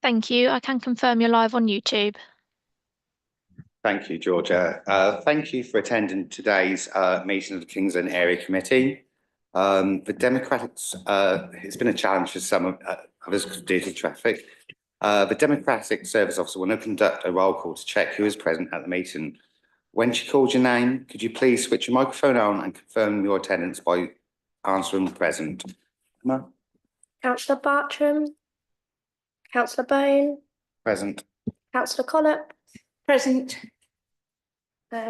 Thank you. I can confirm you're live on YouTube. Thank you, Georgia. Thank you for attending today's meeting of the Kings Lynn Area Committee. The Democrats, it's been a challenge for some of us due to traffic. The Democratic Service Officer will now conduct a roll call to check who is present at the meeting. When she calls your name, could you please switch your microphone on and confirm your attendance by answering present? Councillor Bartram, Councillor Bone, Present. Councillor Collop, Present.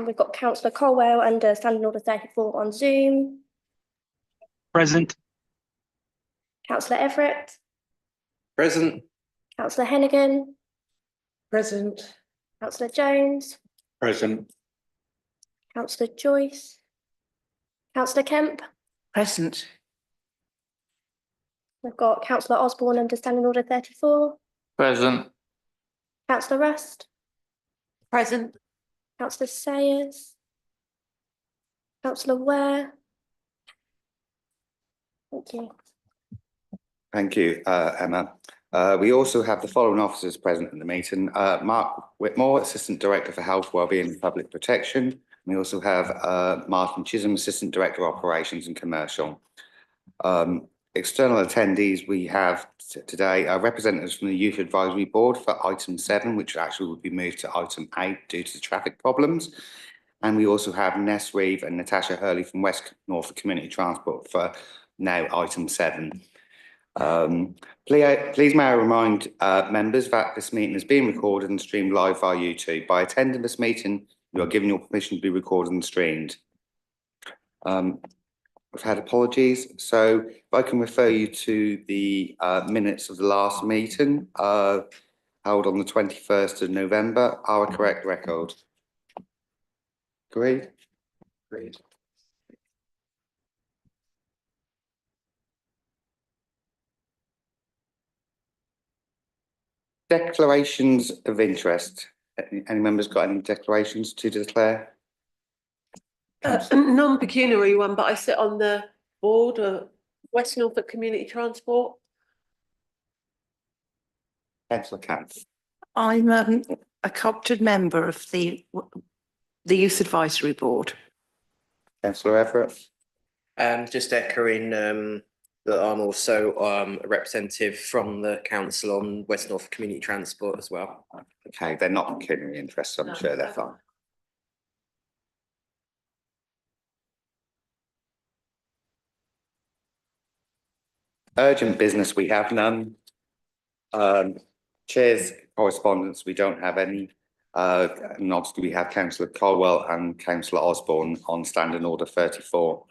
we've got Councillor Colwell under Standing Order 34 on Zoom. Present. Councillor Everett, Present. Councillor Hennigan, Present. Councillor Jones, Present. Councillor Joyce, Councillor Kemp. Present. We've got Councillor Osborne under Standing Order 34. Present. Councillor Rust, Present. Councillor Sayers, Councillor Ware. Thank you. Thank you, Emma. We also have the following officers present in the meeting. Mark Whitmore, Assistant Director for Health, Wellbeing and Public Protection. We also have Martin Chisholm, Assistant Director of Operations and Commercial. External attendees we have today are representatives from the Youth Advisory Board for item 7, which actually will be moved to item 8 due to the traffic problems. And we also have Ness Reeve and Natasha Hurley from West Norfolk Community Transport for now item 7. Please may I remind members that this meeting is being recorded and streamed live via YouTube. By attending this meeting, you are given your permission to be recorded and streamed. We've had apologies, so if I can refer you to the minutes of the last meeting held on the 21st of November, our correct record. Agreed? Agreed. Declarations of interest. Any members got any declarations to declare? Non-pecuniary one, but I sit on the board of West Norfolk Community Transport. Councillor Katz. I'm a co-opted member of the Youth Advisory Board. Councillor Everett. Just echoing that I'm also a representative from the council on West Norfolk Community Transport as well. Okay, they're not pecuniary interests, so I'm sure they're fine. Urgent business, we have none. Chair's correspondence, we don't have any. And obviously we have Councillor Colwell and Councillor Osborne on Standing Order 34.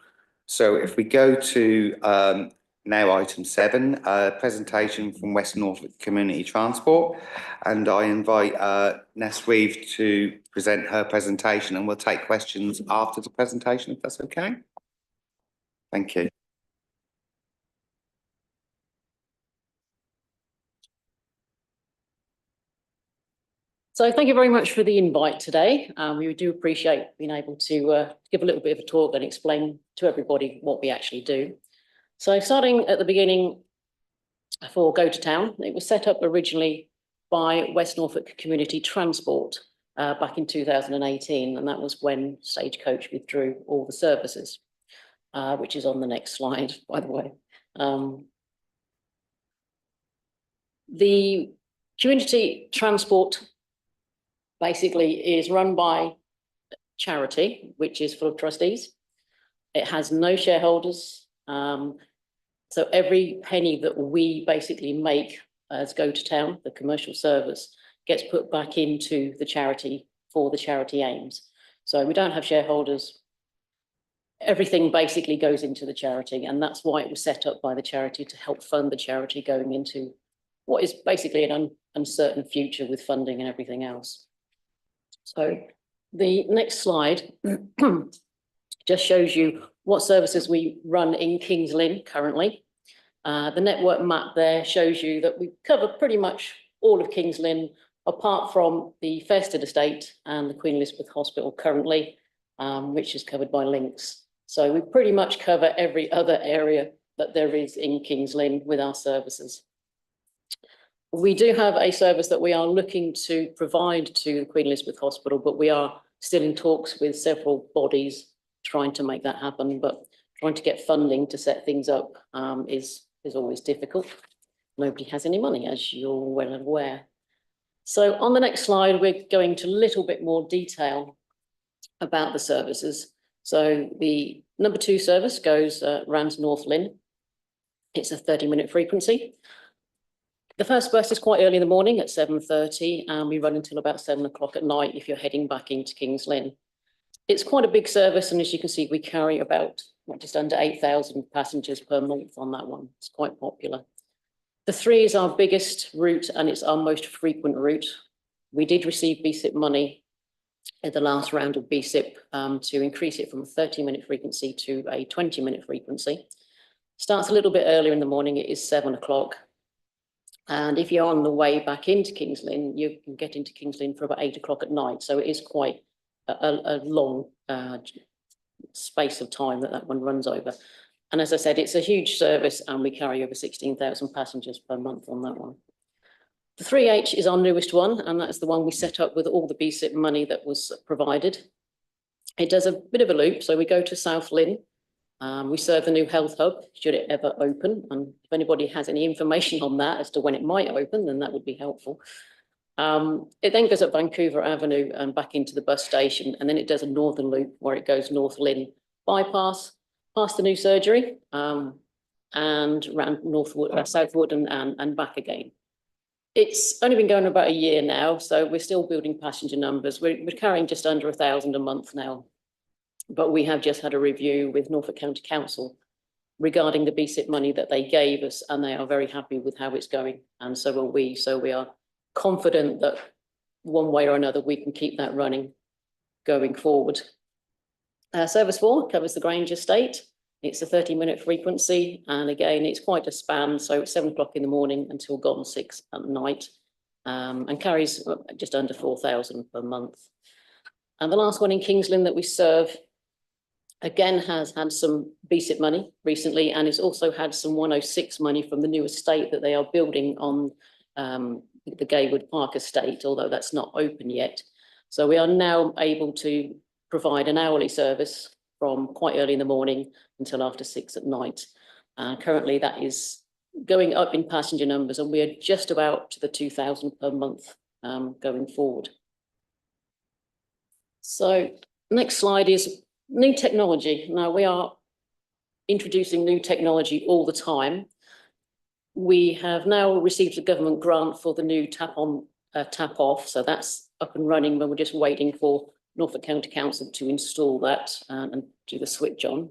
So if we go to now item 7, presentation from West Norfolk Community Transport, and I invite Ness Reeve to present her presentation, and we'll take questions after the presentation if that's okay. Thank you. So thank you very much for the invite today. We do appreciate being able to give a little bit of a talk and explain to everybody what we actually do. So starting at the beginning for Go to Town, it was set up originally by West Norfolk Community Transport back in 2018, and that was when Stagecoach withdrew all the services, which is on the next slide, by the way. The community transport basically is run by charity, which is full of trustees. It has no shareholders. So every penny that we basically make as Go to Town, the commercial service, gets put back into the charity for the charity aims. So we don't have shareholders. Everything basically goes into the charity, and that's why it was set up by the charity to help fund the charity going into what is basically an uncertain future with funding and everything else. So the next slide just shows you what services we run in Kings Lynn currently. The network map there shows you that we cover pretty much all of Kings Lynn, apart from the Fairstead Estate and the Queen Elizabeth Hospital currently, which is covered by links. So we pretty much cover every other area that there is in Kings Lynn with our services. We do have a service that we are looking to provide to the Queen Elizabeth Hospital, but we are still in talks with several bodies trying to make that happen, but trying to get funding to set things up is always difficult. Nobody has any money, as you're well aware. So on the next slide, we're going to a little bit more detail about the services. So the number 2 service goes round to North Lynn. It's a 30-minute frequency. The first bus is quite early in the morning at 7:30, and we run until about 7 o'clock at night if you're heading back into Kings Lynn. It's quite a big service, and as you can see, we carry about just under 8,000 passengers per month on that one. It's quite popular. The 3 is our biggest route, and it's our most frequent route. We did receive BSIP money at the last round of BSIP to increase it from a 30-minute frequency to a 20-minute frequency. Starts a little bit earlier in the morning. It is 7 o'clock. And if you're on the way back into Kings Lynn, you can get into Kings Lynn for about 8 o'clock at night. So it is quite a long space of time that one runs over. And as I said, it's a huge service, and we carry over 16,000 passengers per month on that one. The 3H is our newest one, and that's the one we set up with all the BSIP money that was provided. It does a bit of a loop. So we go to South Lynn. We serve the new health hub, should it ever open. And if anybody has any information on that as to when it might open, then that would be helpful. It then goes up Vancouver Avenue and back into the bus station. And then it does a northern loop where it goes North Lynn bypass, past the new surgery, and around Southwood and back again. It's only been going about a year now, so we're still building passenger numbers. We're carrying just under 1,000 a month now. But we have just had a review with Norfolk County Council regarding the BSIP money that they gave us, and they are very happy with how it's going, and so are we. So we are confident that one way or another we can keep that running going forward. Service 4 covers the Grange estate. It's a 30-minute frequency, and again, it's quite a span. So it's 7 o'clock in the morning until gone 6 at night, and carries just under 4,000 per month. And the last one in Kings Lynn that we serve, again, has had some BSIP money recently, and it's also had some 106 money from the new estate that they are building on the Gaywood Park estate, although that's not open yet. So we are now able to provide an hourly service from quite early in the morning until after 6 at night. Currently, that is going up in passenger numbers, and we are just about to the 2,000 per month going forward. So next slide is new technology. Now, we are introducing new technology all the time. We have now received a government grant for the new tap on, tap off. So that's up and running, but we're just waiting for Norfolk County Council to install that and do the switch on.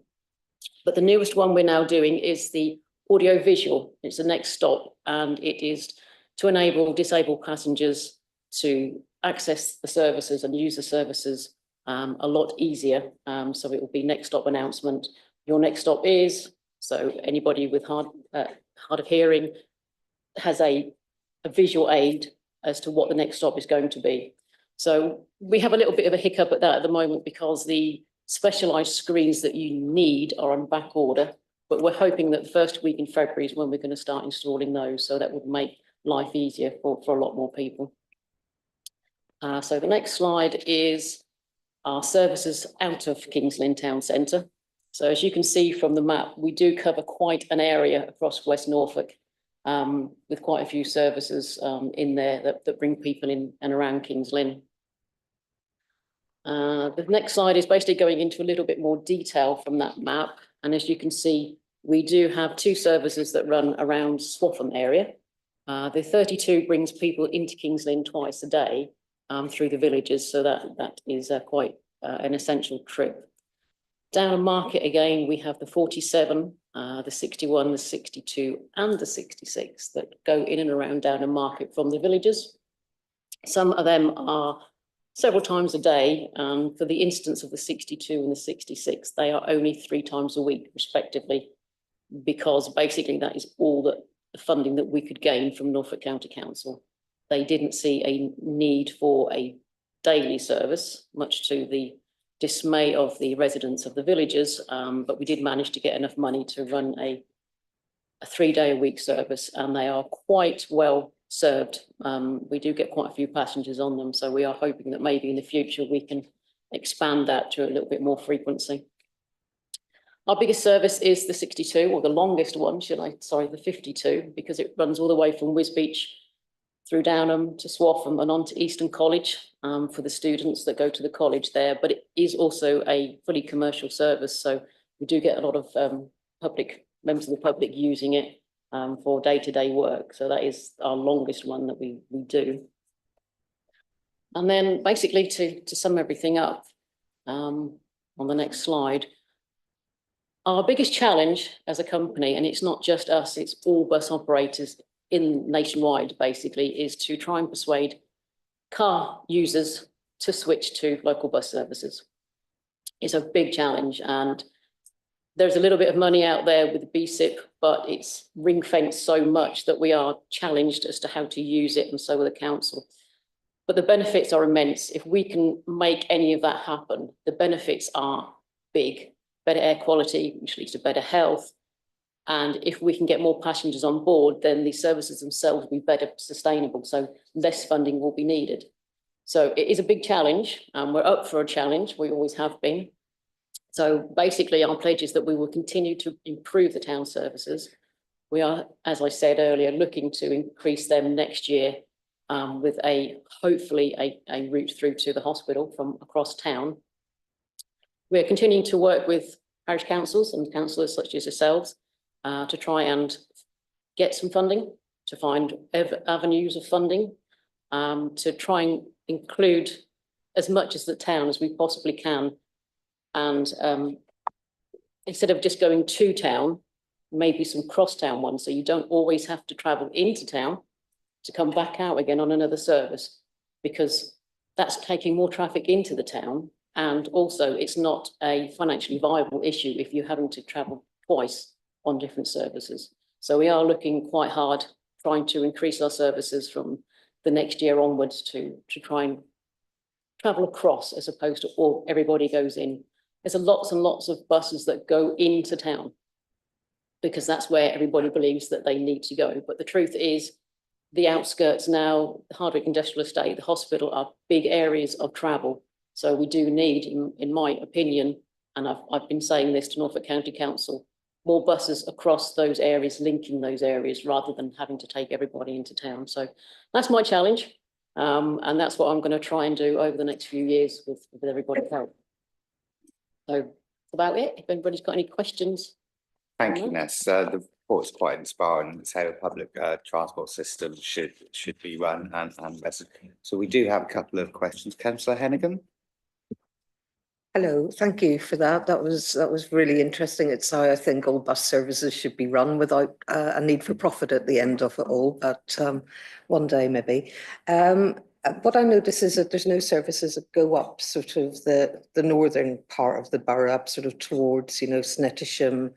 But the newest one we're now doing is the audio visual. It's the next stop, and it is to enable disabled passengers to access the services and use the services a lot easier. So it will be next stop announcement. Your next stop is, so anybody with hard of hearing has a visual aid as to what the next stop is going to be. So we have a little bit of a hiccup at that at the moment because the specialised screens that you need are on back order, but we're hoping that the first week in February is when we're going to start installing those, so that would make life easier for a lot more people. So the next slide is our services out of Kings Lynn Town Centre. So as you can see from the map, we do cover quite an area across West Norfolk with quite a few services in there that bring people in and around Kings Lynn. The next slide is basically going into a little bit more detail from that map. And as you can see, we do have 2 services that run around Swaffham area. The 32 brings people into Kings Lynn twice a day through the villages. So that is quite an essential trip. Down a Market again, we have the 47, the 61, the 62 and the 66 that go in and around Down a Market from the villages. Some of them are several times a day. For the instance of the 62 and the 66, they are only 3 times a week, respectively, because basically that is all the funding that we could gain from Norfolk County Council. They didn't see a need for a daily service, much to the dismay of the residents of the villages, but we did manage to get enough money to run a 3-day-a-week service, and they are quite well served. We do get quite a few passengers on them, so we are hoping that maybe in the future we can expand that to a little bit more frequency. Our biggest service is the 62, or the longest one, the 52, because it runs all the way from Wisbech through Downham to Swaffham and on to Easton College for the students that go to the college there. But it is also a fully commercial service, so we do get a lot of members of the public using it for day-to-day work. So that is our longest one that we do. And then basically to sum everything up on the next slide, our biggest challenge as a company, and it's not just us, it's all bus operators nationwide basically, is to try and persuade car users to switch to local bus services. It's a big challenge, and there's a little bit of money out there with the BSIP, but it's ring fenced so much that we are challenged as to how to use it, and so are the council. But the benefits are immense. If we can make any of that happen, the benefits are big. Better air quality, which leads to better health. And if we can get more passengers on board, then the services themselves will be better sustainable. So less funding will be needed. So it is a big challenge, and we're up for a challenge. We always have been. So basically our pledge is that we will continue to improve the town services. We are, as I said earlier, looking to increase them next year with hopefully a route through to the hospital from across town. We're continuing to work with parish councils and councillors such as yourselves to try and get some funding, to find avenues of funding, to try and include as much as the town as we possibly can. And instead of just going to town, maybe some cross-town ones, so you don't always have to travel into town to come back out again on another service, because that's taking more traffic into the town. And also it's not a financially viable issue if you're having to travel twice on different services. So we are looking quite hard, trying to increase our services from the next year onwards to try and travel across, as opposed to all everybody goes in. There's lots and lots of buses that go into town because that's where everybody believes that they need to go. But the truth is, the outskirts now, the Hardwick Industrial Estate, the hospital are big areas of travel. So we do need, in my opinion, and I've been saying this to Norfolk County Council, more buses across those areas, linking those areas, rather than having to take everybody into town. So that's my challenge. And that's what I'm going to try and do over the next few years with everybody's help. So that's about it. If anybody's got any questions. Thank you, Ness. The report's quite inspiring. It's how a public transport system should be run and so we do have a couple of questions. Councillor Hennigan. Hello, thank you for that. That was really interesting. It's how I think all bus services should be run without a need for profit at the end of it all, but one day maybe. What I notice is that there's no services that go up sort of the northern part of the borough, up sort of towards, you know, Snettisham,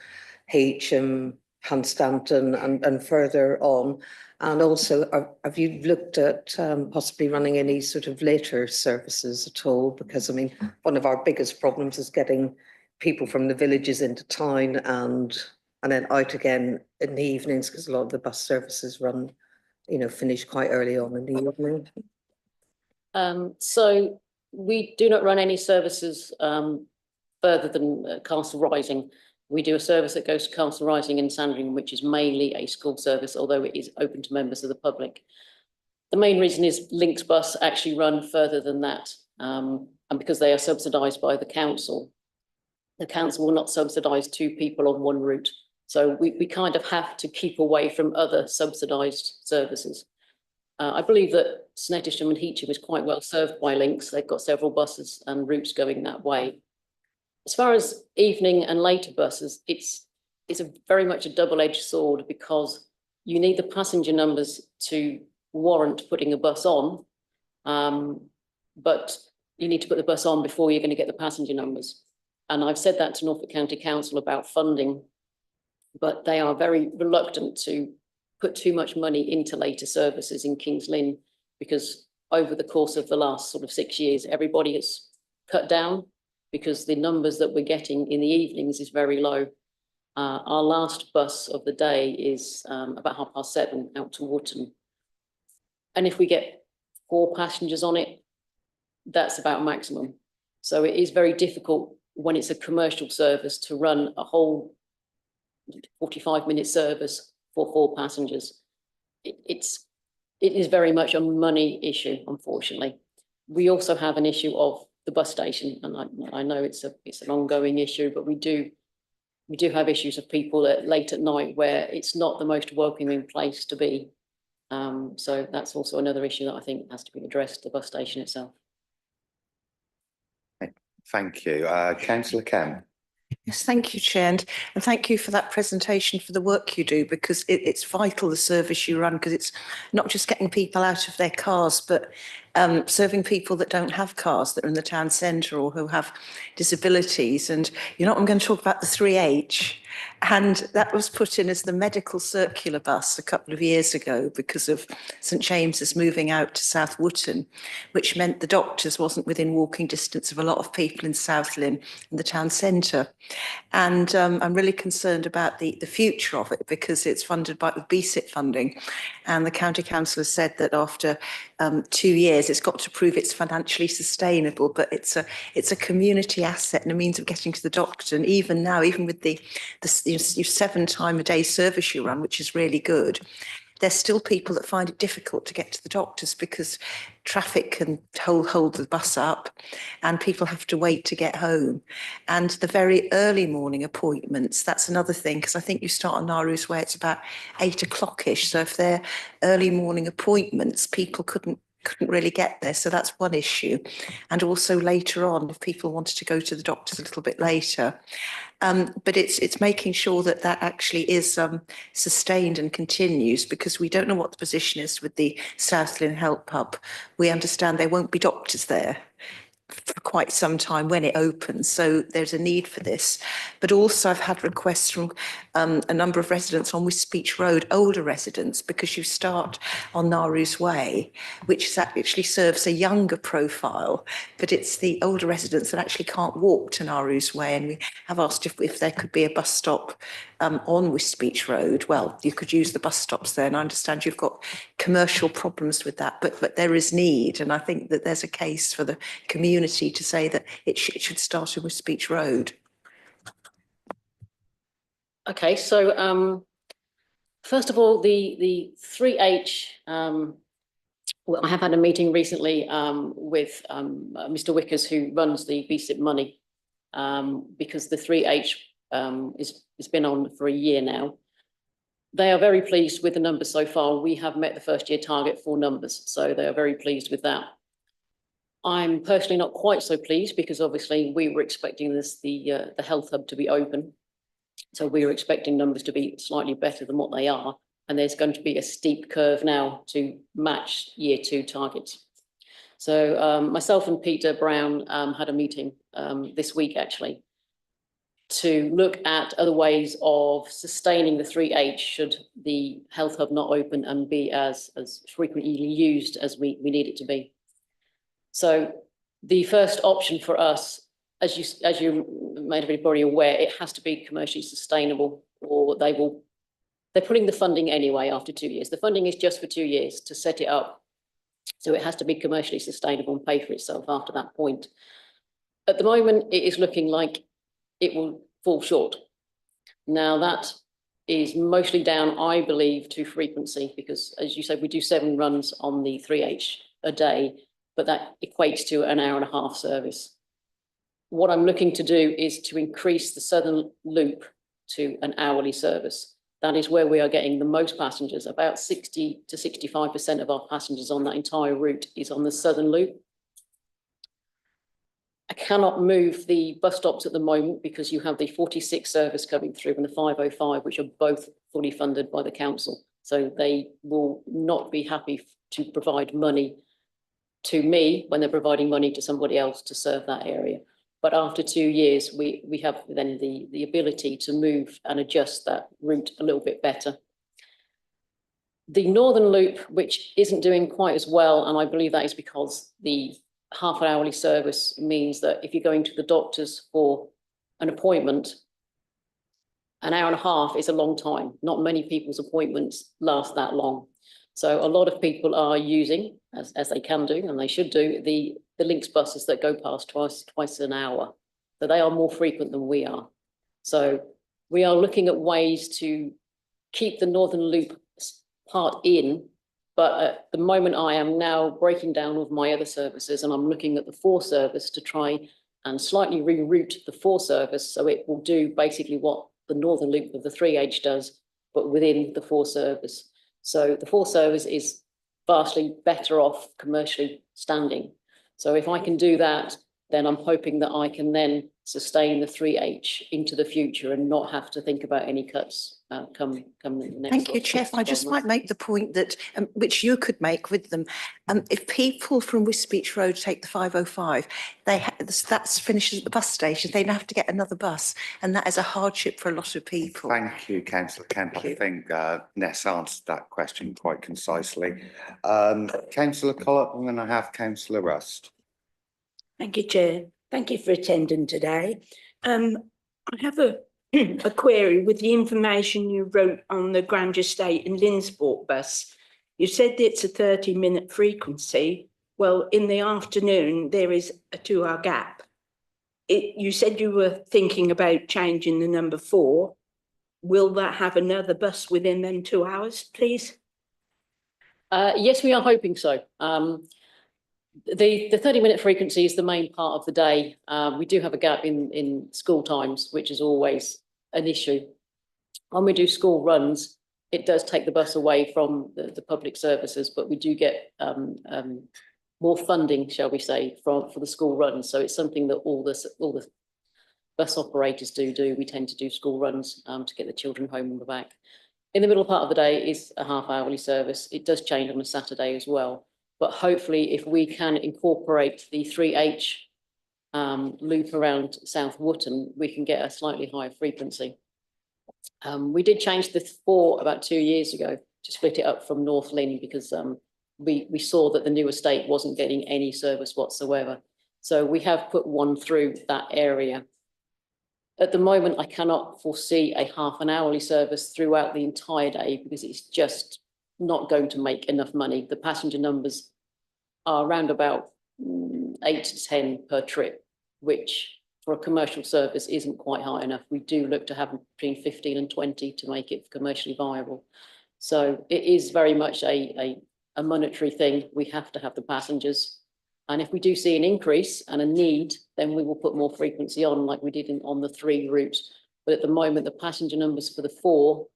Heysham, Hunstanton and further on. And also, have you looked at possibly running any sort of later services at all? Because I mean, one of our biggest problems is getting people from the villages into town and then out again in the evenings, because a lot of the bus services run, you know, finish quite early on in the evening. So we do not run any services further than Castle Rising. We do a service that goes to Castle Rising and Sandringham, which is mainly a school service, although it is open to members of the public. The main reason is Links Bus actually run further than that. And because they are subsidised by the council will not subsidise two people on one route. So we kind of have to keep away from other subsidised services. I believe that Snettisham and Heysham is quite well served by Links. They've got several buses and routes going that way. As far as evening and later buses, it's very much a double-edged sword, because you need the passenger numbers to warrant putting a bus on, but you need to put the bus on before you're going to get the passenger numbers. And I've said that to Norfolk County Council about funding, but they are very reluctant to put too much money into later services in Kings Lynn, because over the course of the last sort of 6 years, everybody has cut down, because the numbers that we're getting in the evenings is very low. Our last bus of the day is about 7:30 out to Wootton. And if we get 4 passengers on it, that's about maximum. So it is very difficult when it's a commercial service to run a whole 45-minute service for 4 passengers. It is very much a money issue, unfortunately. We also have an issue of the bus station, and I know it's an ongoing issue, but we do have issues of people late at night where it's not the most welcoming place to be. So that's also another issue that I think has to be addressed, the bus station itself. Thank you. Councillor Kemp. Yes, thank you, Chair, and thank you for that presentation, for the work you do, because it's vital, the service you run, because it's not just getting people out of their cars, but serving people that don't have cars, that are in the town centre or who have disabilities. And I'm going to talk about the 3H, and that was put in as the medical circular bus a couple of years ago because of St James's moving out to South Wootton, which meant the doctors wasn't within walking distance of a lot of people in South Lynn and the town centre. And I'm really concerned about the future of it, because it's funded by the BSIT funding, and the county council has said that after 2 years it's got to prove it's financially sustainable, but it's a community asset and a means of getting to the doctor. And even now, even with the 7-time-a-day service you run, which is really good, there's still people that find it difficult to get to the doctors because traffic can hold the bus up and people have to wait to get home. And the very early morning appointments, that's another thing, because I think you start on Naru's Way, it's about 8 o'clock-ish. So if they're early morning appointments, people couldn't really get there. So that's one issue. And also later on, if people wanted to go to the doctors a little bit later. But it's making sure that actually is sustained and continues, because we don't know what the position is with the South Lynn Help Hub. We understand there won't be doctors there for quite some time when it opens, so there's a need for this. But also I've had requests from a number of residents on Wisbeach Road, older residents, because you start on Naru's Way, which actually serves a younger profile, but it's the older residents that actually can't walk to Naru's Way. And we have asked if there could be a bus stop on Wisbeach Road. Well, you could use the bus stops there, and I understand you've got commercial problems with that, but there is need, and I think that there's a case for the community to say that it should start with Wisbeach Road. Okay, so first of all, the 3H, well, I have had a meeting recently with Mr. Wickers, who runs the BSIP money, because the 3H has been on for a year now. They are very pleased with the numbers so far. We have met the first year target for numbers, so they are very pleased with that. I'm personally not quite so pleased, because obviously we were expecting the health hub to be open. So we were expecting numbers to be slightly better than what they are. And there's going to be a steep curve now to match year 2 targets. So myself and Peter Brown had a meeting this week, actually, to look at other ways of sustaining the 3H should the health hub not open and be as frequently used as we need it to be. So the first option for us, as you made everybody aware, it has to be commercially sustainable, or they're putting the funding anyway after 2 years. The funding is just for 2 years to set it up. So it has to be commercially sustainable and pay for itself after that point. At the moment, it is looking like it will fall short. Now that is mostly down, I believe, to frequency, because as you said, we do 7 runs on the 3H a day, but that equates to an hour-and-a-half service. What I'm looking to do is to increase the Southern Loop to an hourly service. That is where we are getting the most passengers. About 60 to 65% of our passengers on that entire route is on the Southern Loop. I cannot move the bus stops at the moment because you have the 46 service coming through and the 505, which are both fully funded by the council. So they will not be happy to provide money to me when they're providing money to somebody else to serve that area. But after 2 years, we have then the ability to move and adjust that route a little bit better. The Northern Loop, which isn't doing quite as well, and I believe that is because the half-hourly service means that if you're going to the doctors for an appointment, an hour and a half is a long time. Not many people's appointments last that long. So a lot of people are using, as they can do, and they should do, the Links buses that go past twice an hour. So they are more frequent than we are. So we are looking at ways to keep the Northern Loop part in, but at the moment I am now breaking down all of my other services, and I'm looking at the 4 service to try and slightly reroute the 4 service so it will do basically what the Northern Loop of the 3H does, but within the 4 service. So the 4 service is vastly better off commercially standing. So if I can do that, then I'm hoping that I can then sustain the 3H into the future and not have to think about any cuts come the next. Thank you, Chair. If I just might make the point that, which you could make with them, if people from Wisbech Road take the 505, that's finishes at the bus station, they have to get another bus, and that is a hardship for a lot of people. Thank you, Councillor Kemp. I think Ness answered that question quite concisely. Councillor Collett, and then I have Councillor Rust. Thank you, Chair. Thank you for attending today. I have a query with the information you wrote on the Grandeur Estate and Linsport bus. You said that it's a 30-minute frequency. Well, in the afternoon, there is a 2-hour gap. You said you were thinking about changing the number 4. Will that have another bus within them 2 hours, please? Yes, we are hoping so. The 30-minute frequency is the main part of the day. We do have a gap in school times, which is always an issue. When we do school runs, it does take the bus away from the public services, but we do get more funding, shall we say, for the school runs. So it's something that all the bus operators do. We tend to do school runs to get the children home and back. In the middle part of the day is a half-hourly service. It does change on a Saturday as well. But hopefully, if we can incorporate the 3H loop around South Wootton, we can get a slightly higher frequency. We did change the 4 about 2 years ago to split it up from North Lynn because we saw that the new estate wasn't getting any service whatsoever. So we have put one through that area. At the moment, I cannot foresee a half-an-hourly service throughout the entire day because it's just not going to make enough money. The passenger numbers are around about 8 to 10 per trip, which for a commercial service isn't quite high enough. We do look to have between 15 and 20 to make it commercially viable. So it is very much a monetary thing. We have to have the passengers. And if we do see an increase and a need, then we will put more frequency on like we did on the 3 route. But at the moment, the passenger numbers for the 4,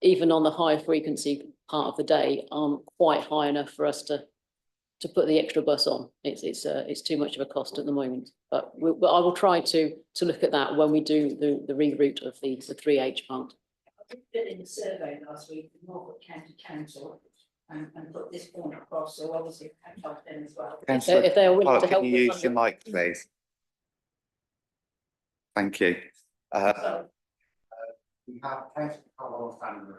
even on the higher frequency part of the day, aren't quite high enough for us to put the extra bus on. It's too much of a cost at the moment. But I will try to look at that when we do the reroute of the 3H part. I did fill in a survey last week with Norfolk County Council and put this point across, so obviously I've helped them as well. Councillor If they're willing Collett, to help. can you use your mic, please? Thank you. We have Councillor Collett standing.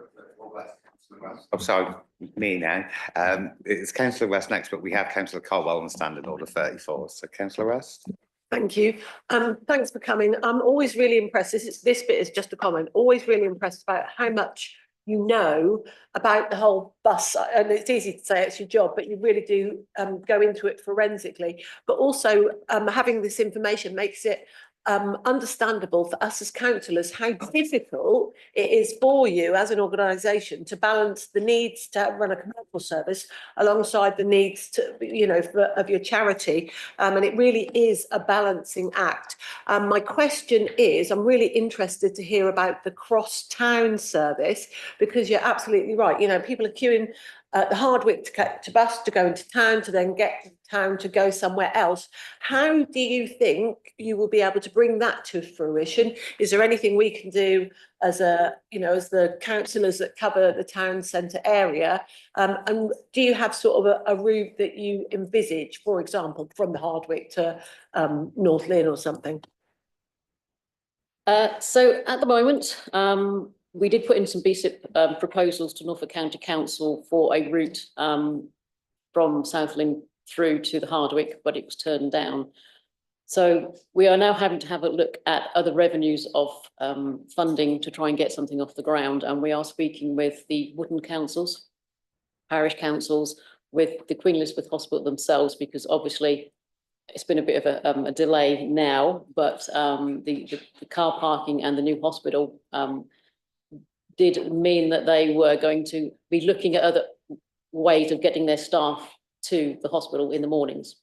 Oh, sorry, me now. It's Councillor West next, but we have Councillor Colwell on standing order 34. So Councillor West. Thank you. Thanks for coming. I'm always really impressed. This bit is just a comment. Always really impressed about how much you know about the whole bus. And it's easy to say it's your job, but you really do go into it forensically. But also having this information makes it understandable for us as councillors how difficult it is for you as an organisation to balance the needs to run a commercial service alongside the needs to, you know, of your charity, and it really is a balancing act. My question is, I'm really interested to hear about the cross-town service, because you're absolutely right. You know, people are queuing at the Hardwick to bus to go into town, to then get to town to go somewhere else. How do you think you will be able to bring that to fruition? Is there anything we can do as as the councillors that cover the town centre area? And do you have sort of a route that you envisage, for example, from the Hardwick to North Lynn or something? So at the moment, we did put in some BSIP proposals to Norfolk County Council for a route from South Lynn through to the Hardwick, but it was turned down. So we are now having to have a look at other revenues of funding to try and get something off the ground. And we are speaking with the Wootton councils parish councils, with the Queen Elizabeth Hospital themselves, because obviously it's been a bit of a delay now, but the car parking and the new hospital did mean that they were going to be looking at other ways of getting their staff to the hospital in the mornings.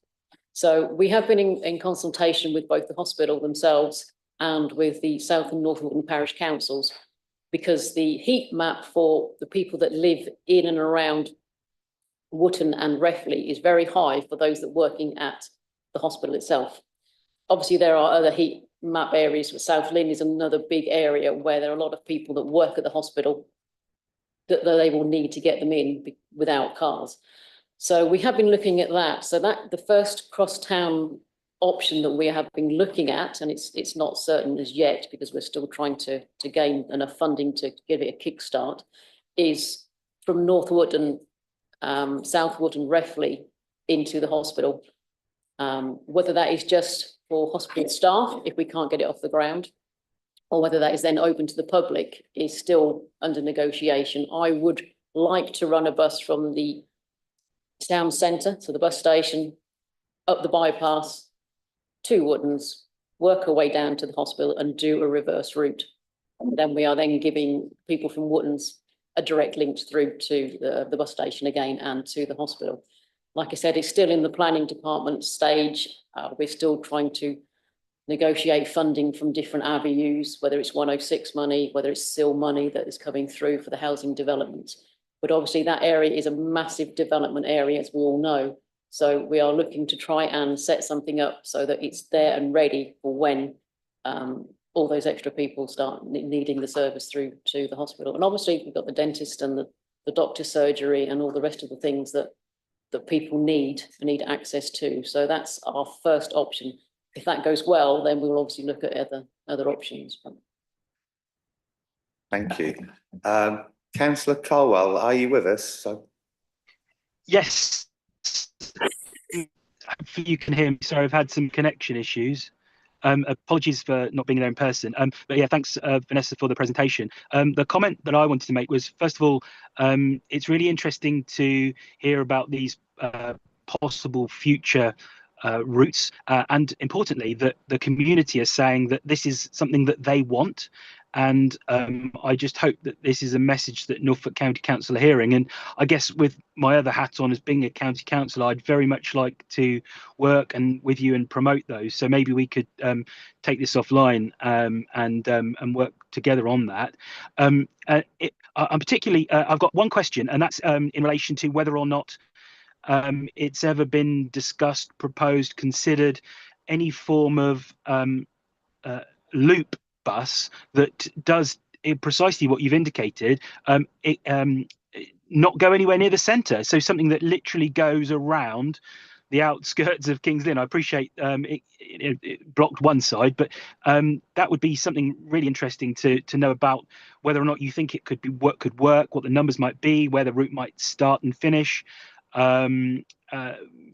So we have been in consultation with both the hospital themselves and with the South and North Wotton parish councils, because the heat map for the people that live in and around Wotton and Reffley is very high for those that are working at the hospital itself. Obviously, there are other heat map areas, but South Lynn is another big area where there are a lot of people that work at the hospital that they will need to get them in without cars. So we have been looking at that. So that the first cross-town option that we have been looking at, and it's not certain as yet because we're still trying to gain enough funding to give it a kickstart, is from North Wotton, South Wotton, Reffley into the hospital. Whether that is just for hospital staff, if we can't get it off the ground, or whether that is then open to the public is still under negotiation. I would like to run a bus from the town centre, so the bus station, up the bypass to Wootton's, work our way down to the hospital and do a reverse route. And then we are then giving people from Wootton's a direct link through to the bus station again and to the hospital. Like I said, it's still in the planning department stage. We're still trying to negotiate funding from different avenues, whether it's 106 money, whether it's SIL money that is coming through for the housing development. But obviously that area is a massive development area, as we all know. So we are looking to try and set something up so that it's there and ready for when all those extra people start needing the service through to the hospital. And obviously we've got the dentist and the doctor's surgery and all the rest of the things that people need access to. So that's our first option. If that goes well, then we will obviously look at other options. Thank you. Councillor Colwell, are you with us? Yes. Hopefully you can hear me. Sorry, I've had some connection issues. Apologies for not being there in person. But yeah, thanks, Vanessa, for the presentation. The comment that I wanted to make was, first of all, it's really interesting to hear about these possible future routes, and importantly, that the community are saying that this is something that they want. And I just hope that this is a message that Norfolk County Council are hearing. And I guess with my other hat on as being a county councillor, I'd very much like to work with you and promote those. So maybe we could take this offline and work together on that. I'm particularly, I've got one question, and that's in relation to whether or not it's ever been discussed, proposed, considered any form of loop bus that does precisely what you've indicated, not go anywhere near the centre. So something that literally goes around the outskirts of King's Lynn. I appreciate it blocked one side, but that would be something really interesting to know about, whether or not you think it could work, what the numbers might be, where the route might start and finish.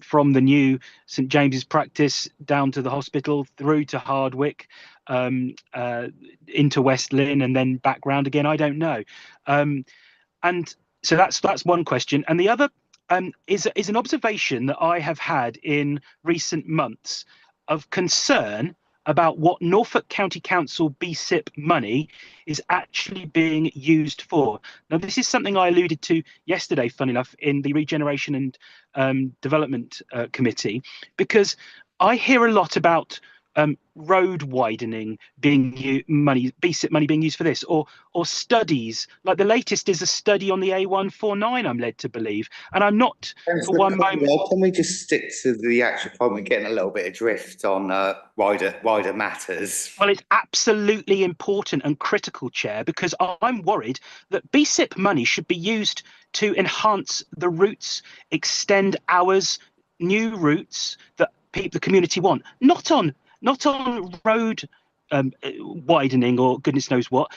From the new St James's practice down to the hospital, through to Hardwick, into West Lynn, and then back round again. I don't know. And so that's one question. And the other is an observation that I have had in recent months of concern about what Norfolk County Council BSIP money is actually being used for. Now, this is something I alluded to yesterday, funny enough, in the Regeneration and Development Committee, because I hear a lot about road widening being BSIP money being used for this, or studies. Like the latest is a study on the A149, I'm led to believe, and I'm not for one moment. Can we just stick to the actual point? We're getting a little bit adrift on wider matters. Well, it's absolutely important and critical, Chair, because I'm worried that BSIP money should be used to enhance the routes, extend hours, new routes that the community want, not on road widening or goodness knows what.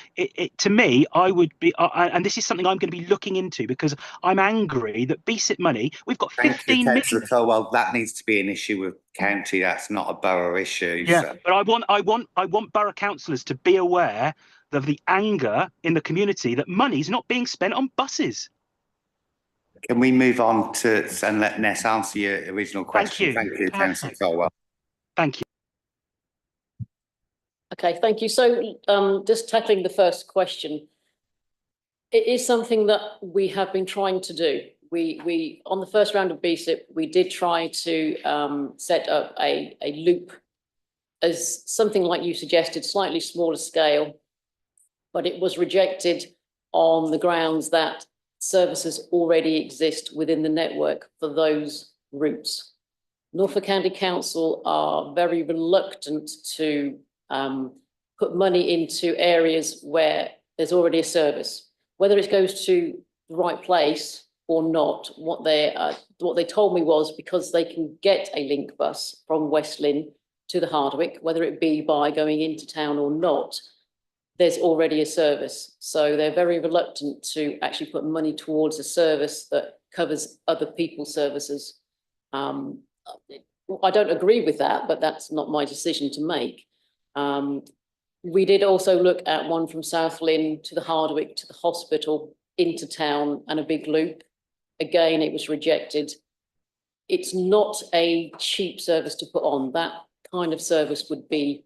To me, I would be, and this is something I'm going to be looking into, because I'm angry that BSIP money, we've got 15 million. So, well, that needs to be an issue with county. That's not a borough issue. Yeah, so. but I want borough councillors to be aware of the anger in the community that money's not being spent on buses. Can we move on to and let Ness answer your original question? you. Thank you, Councillor Colwell. Thank you. Okay, thank you. So just tackling the first question. It is something that we have been trying to do. We on the first round of BSIP, we did try to set up a loop as something like you suggested, slightly smaller scale, but it was rejected on the grounds that services already exist within the network for those routes. Norfolk County Council are very reluctant to put money into areas where there's already a service, whether it goes to the right place or not. What they told me was because they can get a link bus from West Lynn to the Hardwick, whether it be by going into town or not, there's already a service. So they're very reluctant to actually put money towards a service that covers other people's services. I don't agree with that, but that's not my decision to make. We did also look at one from South Lynn to the Hardwick to the hospital into town and a big loop. Again, it was rejected. It's not a cheap service to put on. That kind of service would be,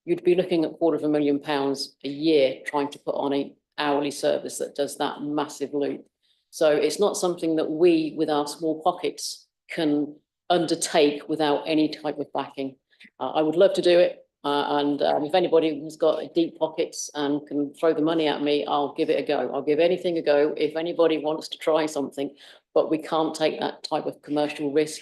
you'd be looking at £250,000 a year trying to put on an hourly service that does that massive loop. So it's not something that we, with our small pockets, can undertake without any type of backing. I would love to do it. And if anybody has got deep pockets and can throw the money at me, I'll give it a go. I'll give anything a go if anybody wants to try something, but we can't take that type of commercial risk.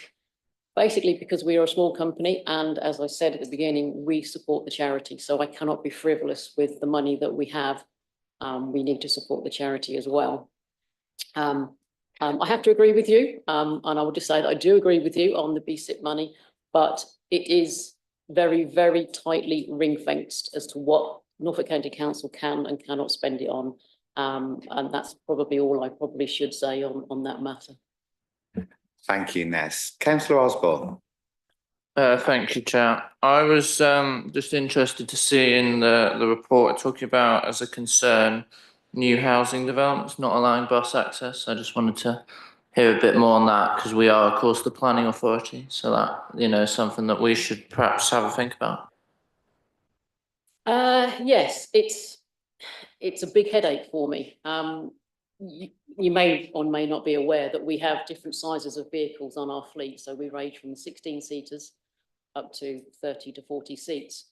Basically, because we are a small company, and as I said at the beginning, we support the charity. So I cannot be frivolous with the money that we have. We need to support the charity as well. I have to agree with you, and I will just say that I do agree with you on the BSIP money, but it is very, very tightly ring-fenced as to what Norfolk County Council can and cannot spend it on. And that's probably all I probably should say on that matter. Thank you, Ness. Councillor Osborne. Thank you, Chair. I was just interested to see in the report talking about as a concern new housing developments not allowing bus access. I just wanted to hear a bit more on that because we are, of course, the planning authority. So that, is something that we should perhaps have a think about. Yes, it's a big headache for me. You may or may not be aware that we have different sizes of vehicles on our fleet. So we range from 16-seaters up to 30 to 40 seats.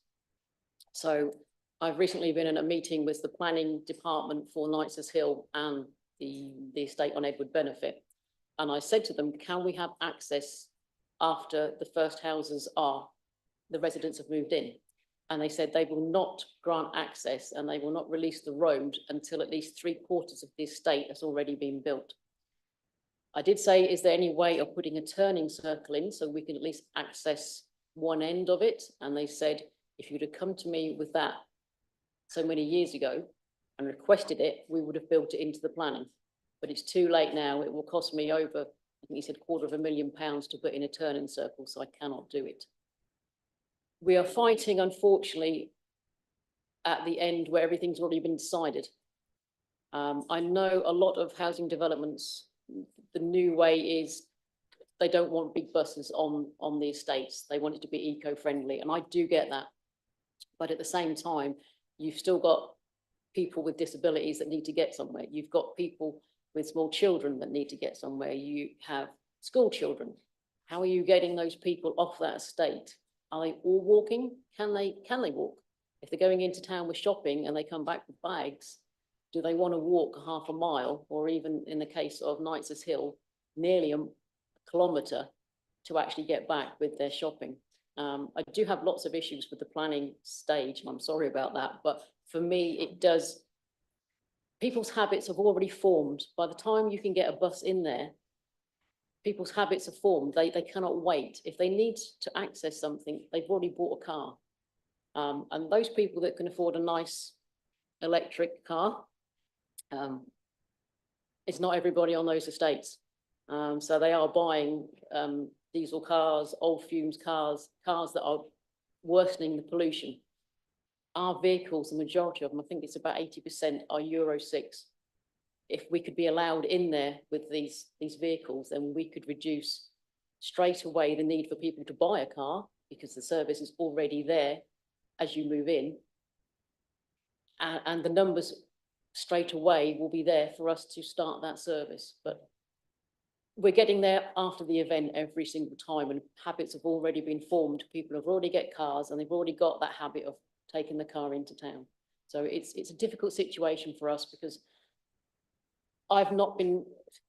So I've recently been in a meeting with the planning department for Knights's Hill and the estate on Edward Benefit. And I said to them, can we have access after the first houses the residents have moved in? And they said they will not grant access and they will not release the road until at least 3/4 of the estate has already been built. I did say, is there any way of putting a turning circle in so we can at least access one end of it? And they said, if you'd have come to me with that so many years ago and requested it, we would have built it into the planning. But it's too late now. It will cost me over, I think he said £250,000 to put in a turning circle, so I cannot do it. We are fighting, unfortunately, at the end where everything's already been decided. I know a lot of housing developments, the new way is they don't want big buses on the estates. They want it to be eco-friendly, and I do get that. But at the same time, you've still got people with disabilities that need to get somewhere. You've got people with small children that need to get somewhere. You have school children. How are you getting those people off that estate? Are they all walking? Can they walk? If they're going into town with shopping and they come back with bags, do they want to walk half a mile, or even in the case of Knights's Hill, nearly a kilometre to actually get back with their shopping? I do have lots of issues with the planning stage, and I'm sorry about that, but for me, it does. People's habits have already formed. By the time you can get a bus in there, people's habits are formed. They cannot wait. If they need to access something, they've already bought a car. And those people that can afford a nice electric car, it's not everybody on those estates. So they are buying diesel cars, old fumes cars that are worsening the pollution. Our vehicles, the majority of them, I think it's about 80%, are Euro 6. if we could be allowed in there with these vehicles, then we could reduce straight away the need for people to buy a car because the service is already there as you move in. And the numbers straight away will be there for us to start that service. But we're getting there after the event every single time, and habits have already been formed. People have already got cars and they've already got that habit of taking the car into town. So it's a difficult situation for us because I've not been,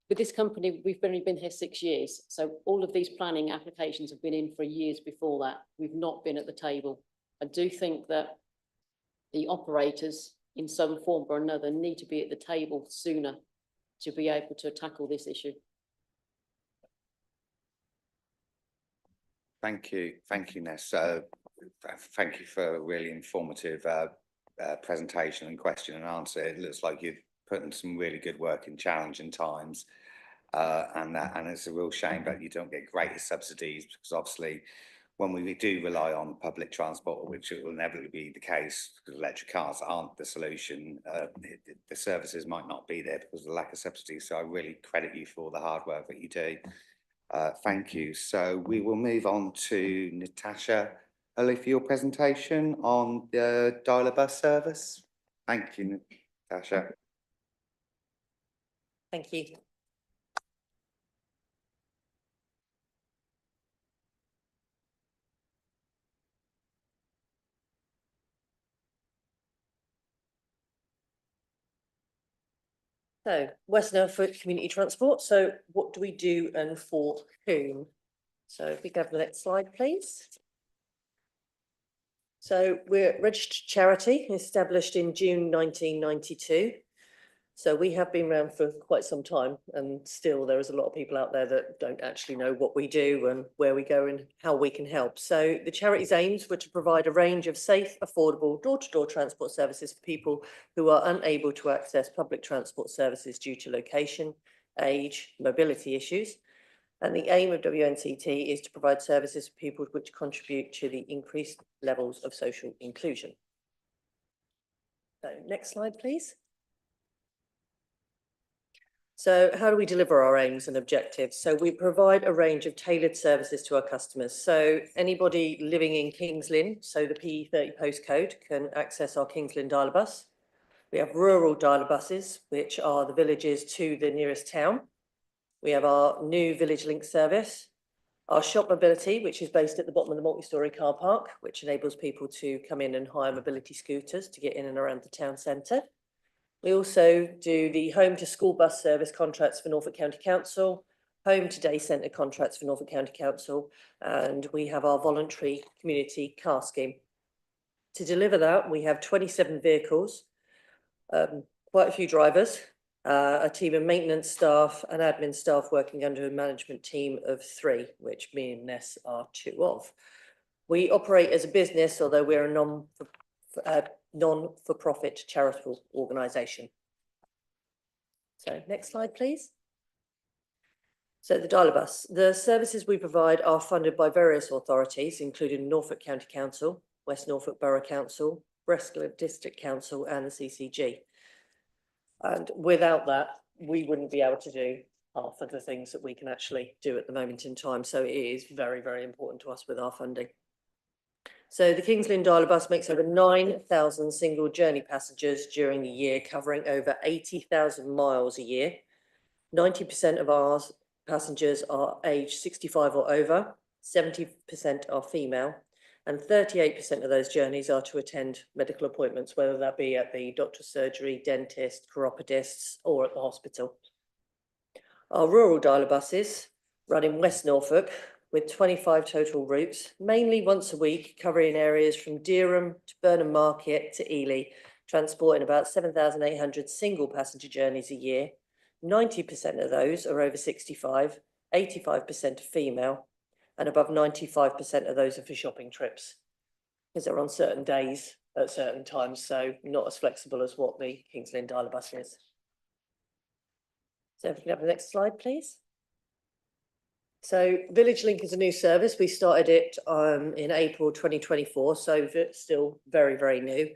with this company, we've only been here 6 years. So all of these planning applications have been in for years before that. We've not been at the table. I do think that the operators in some form or another need to be at the table sooner to be able to tackle this issue. Thank you, Ness. Thank you for a really informative presentation and question and answer. It looks like you've put in some really good work in challenging times, and it's a real shame that you don't get greater subsidies, because obviously when we do rely on public transport, which it will inevitably be the case, because electric cars aren't the solution, the services might not be there because of the lack of subsidies. So I really credit you for all the hard work that you do. Thank you. So we will move on to Natasha Early for your presentation on the dialer bus service. Thank you, Natasha. Thank you. So, West Norfolk Community Transport. So what do we do and for whom? So if we go to the next slide, please. So we're a registered charity established in June 1992. So we have been around for quite some time, and still there is a lot of people out there that don't actually know what we do and where we go and how we can help. So the charity's aims were to provide a range of safe, affordable, door-to-door transport services for people who are unable to access public transport services due to location, age, mobility issues. And the aim of WNCT is to provide services for people which contribute to the increased levels of social inclusion. So next slide, please. So how do we deliver our aims and objectives? So we provide a range of tailored services to our customers. So anybody living in Kings Lynn, so the P30 postcode, can access our Kings Lynn dialer bus. We have rural dialer buses, which are the villages to the nearest town. We have our new Village Link service, our shop mobility, which is based at the bottom of the multi-storey car park, which enables people to come in and hire mobility scooters to get in and around the town centre. We also do the home to school bus service contracts for Norfolk County Council, home to day centre contracts for Norfolk County Council, and we have our voluntary community car scheme. To deliver that, we have 27 vehicles, quite a few drivers, a team of maintenance staff and admin staff working under a management team of 3, which me and Ness are 2 of. We operate as a business, although we're a non-for-profit charitable organisation. So next slide, please. So the dialer bus. The services we provide are funded by various authorities, including Norfolk County Council, West Norfolk Borough Council, Brestwood District Council and the CCG. And without that, we wouldn't be able to do half of the things that we can actually do at the moment in time. So it is very, very important to us with our funding. So the Kings Lynn dialer bus makes over 9,000 single journey passengers during the year, covering over 80,000 miles a year. 90% of our passengers are aged 65 or over, 70% are female, and 38% of those journeys are to attend medical appointments, whether that be at the doctor's surgery, dentist, chiropodists, or at the hospital. Our rural dialer buses run in West Norfolk with 25 total routes, mainly once a week, covering areas from Dereham to Burnham Market to Ely, transporting about 7,800 single passenger journeys a year. 90% of those are over 65, 85% are female, and above 95% of those are for shopping trips, because they're on certain days at certain times, so not as flexible as what the Kings Lynn dialer bus is. So if we can have the next slide, please. So Village Link is a new service. We started it in April 2024, so it's still very, very new.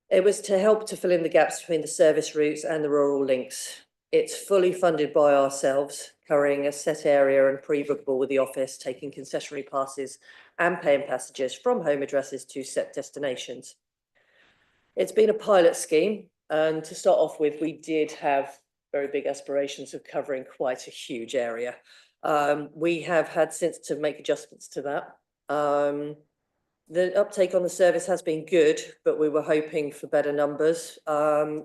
It was to help to fill in the gaps between the service routes and the rural links. It's fully funded by ourselves, covering a set area and pre-bookable with the office, taking concessionary passes and paying passengers from home addresses to set destinations. It's been a pilot scheme, and to start off with, we did have very big aspirations of covering quite a huge area. We have had since to make adjustments to that. The uptake on the service has been good, but we were hoping for better numbers.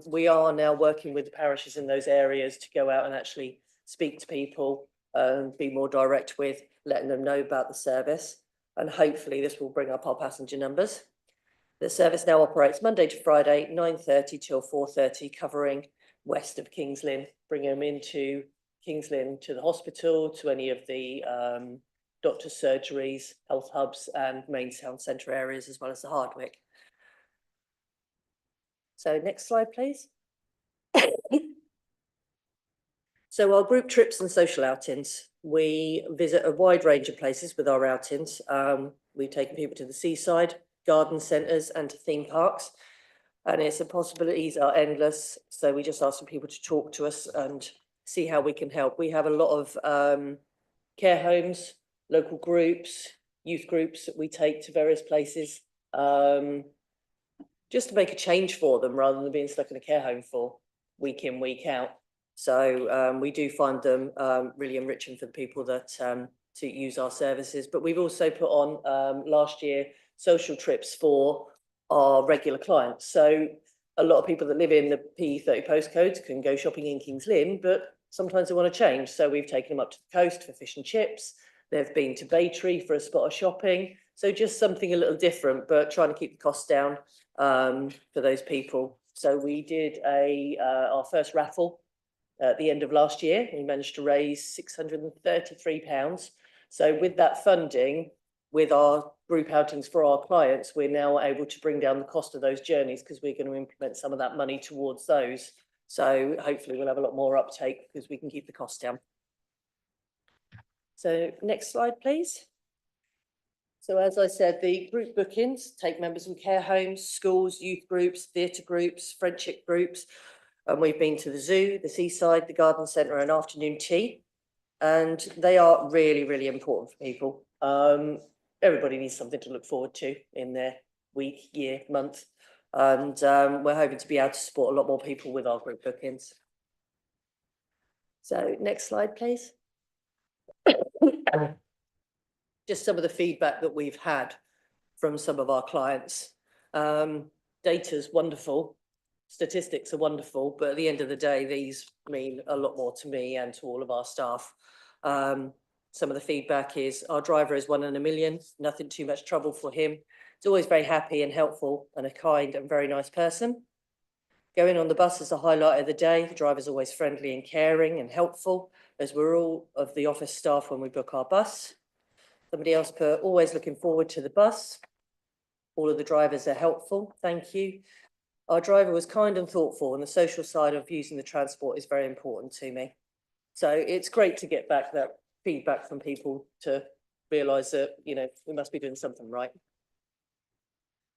We are now working with the parishes in those areas to go out and actually speak to people and be more direct with letting them know about the service. And hopefully this will bring up our passenger numbers. The service now operates Monday to Friday, 9:30 till 4:30, covering west of Kings Lynn, bringing them into Kings Lynn to the hospital, to any of the doctor's surgeries, health hubs and main town centre areas, as well as the Hardwick. So next slide, please. So our group trips and social outings, we visit a wide range of places with our outings. We've taken people to the seaside, garden centres and to theme parks. And the possibilities are endless. So we just ask for people to talk to us and see how we can help. We have a lot of care homes, local groups, youth groups that we take to various places, just to make a change for them rather than being stuck in a care home for week in, week out. So we do find them really enriching for the people that to use our services. But we've also put on last year social trips for our regular clients. So a lot of people that live in the P30 postcodes can go shopping in Kings Lynn, but sometimes they want to change. So we've taken them up to the coast for fish and chips. They've been to Baytree for a spot of shopping. So just something a little different, but trying to keep the costs down for those people. So we did our first raffle at the end of last year. We managed to raise £633. So with that funding, with our group outings for our clients, we're now able to bring down the cost of those journeys because we're going to implement some of that money towards those. So hopefully we'll have a lot more uptake because we can keep the costs down. So next slide, please. So as I said, the group bookings take members from care homes, schools, youth groups, theatre groups, friendship groups. And we've been to the zoo, the seaside, the garden centre and afternoon tea. And they are really, really important for people. Everybody needs something to look forward to in their week, year, month. And we're hoping to be able to support a lot more people with our group bookings. So next slide, please. Just some of the feedback that we've had from some of our clients. Data's wonderful, statistics are wonderful, but at the end of the day, these mean a lot more to me and to all of our staff. Some of the feedback is our driver is 1 in a million, nothing too much trouble for him. He's always very happy and helpful and a kind and very nice person. Going on the bus is the highlight of the day. The driver's always friendly and caring and helpful, as we're all of the office staff when we book our bus. Somebody else put, always looking forward to the bus. All of the drivers are helpful, thank you. Our driver was kind and thoughtful, and the social side of using the transport is very important to me. So it's great to get back that feedback from people to realise that, you know, we must be doing something right.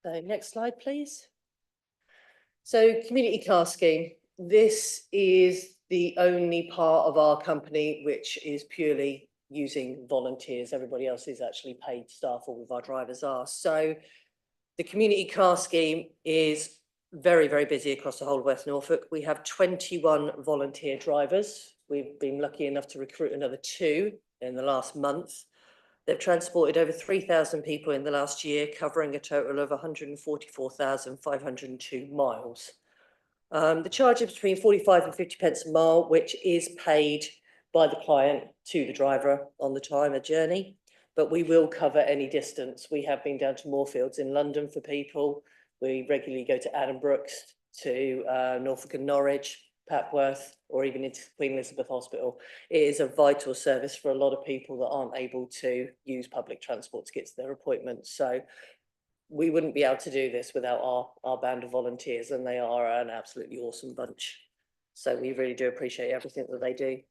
So next slide, please. So community car scheme. This is the only part of our company which is purely using volunteers. Everybody else is actually paid staff, all of our drivers are. So the community car scheme is very, very busy across the whole of West Norfolk. We have 21 volunteer drivers. We've been lucky enough to recruit another 2 in the last month. They've transported over 3,000 people in the last year, covering a total of 144,502 miles. The charge is between 45 and 50 pence a mile, which is paid by the client to the driver on the time of journey, but we will cover any distance. We have been down to Moorfields in London for people. We regularly go to Addenbrooks, to Norfolk and Norwich, Papworth, or even into Queen Elizabeth Hospital. It is a vital service for a lot of people that aren't able to use public transport to get to their appointments. So we wouldn't be able to do this without our band of volunteers, and they are an absolutely awesome bunch. So we really do appreciate everything that they do.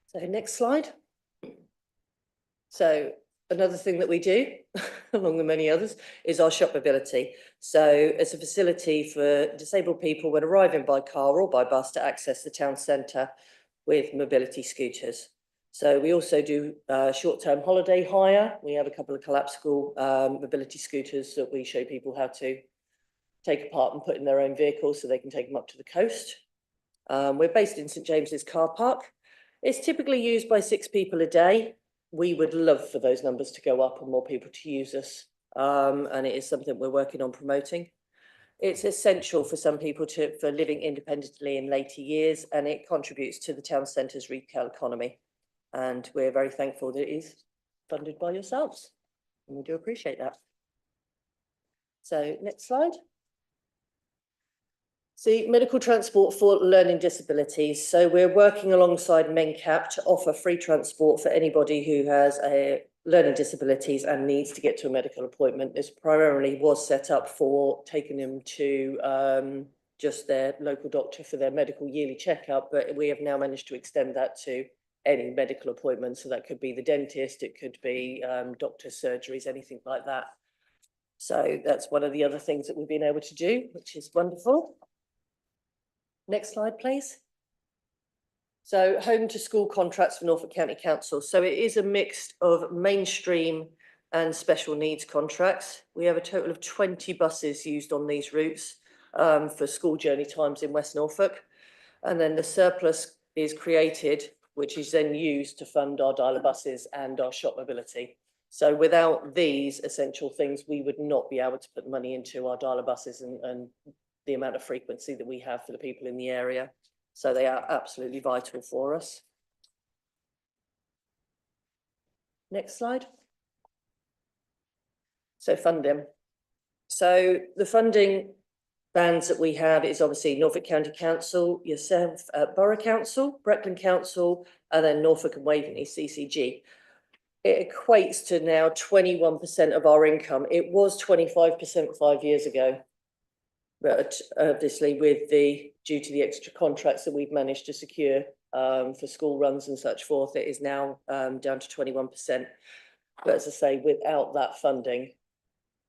So next slide. So another thing that we do, along with many others, is our shop mobility. So it's a facility for disabled people when arriving by car or by bus to access the town centre with mobility scooters. So we also do short-term holiday hire. We have a couple of collapsible mobility scooters that we show people how to take apart and put in their own vehicles so they can take them up to the coast. We're based in St James's car park. It's typically used by 6 people a day. We would love for those numbers to go up and more people to use us. And it is something we're working on promoting. It's essential for some people for living independently in later years, and it contributes to the town centre's retail economy. And we're very thankful that it is funded by yourselves. And we do appreciate that. So next slide. See, medical transport for learning disabilities. So we're working alongside MenCap to offer free transport for anybody who has a learning disabilities and needs to get to a medical appointment. This primarily was set up for taking them to just their local doctor for their medical yearly checkup, but we have now managed to extend that to any medical appointment. So that could be the dentist, it could be doctor's surgeries, anything like that. So that's one of the other things that we've been able to do, which is wonderful. Next slide, please. So home to school contracts for Norfolk County Council. So it is a mix of mainstream and special needs contracts. We have a total of 20 buses used on these routes for school journey times in West Norfolk. And then the surplus is created, which is then used to fund our dialer buses and our shop mobility. So without these essential things, we would not be able to put money into our dialer buses and the amount of frequency that we have for the people in the area. So they are absolutely vital for us. Next slide. So funding. So the funding bands that we have is obviously Norfolk County Council, yourself, Borough Council, Breckland Council, and then Norfolk and Waveney CCG. It equates to now 21% of our income. It was 25% 5 years ago. But obviously due to the extra contracts that we've managed to secure for school runs and such forth, it is now down to 21%. But as I say, without that funding,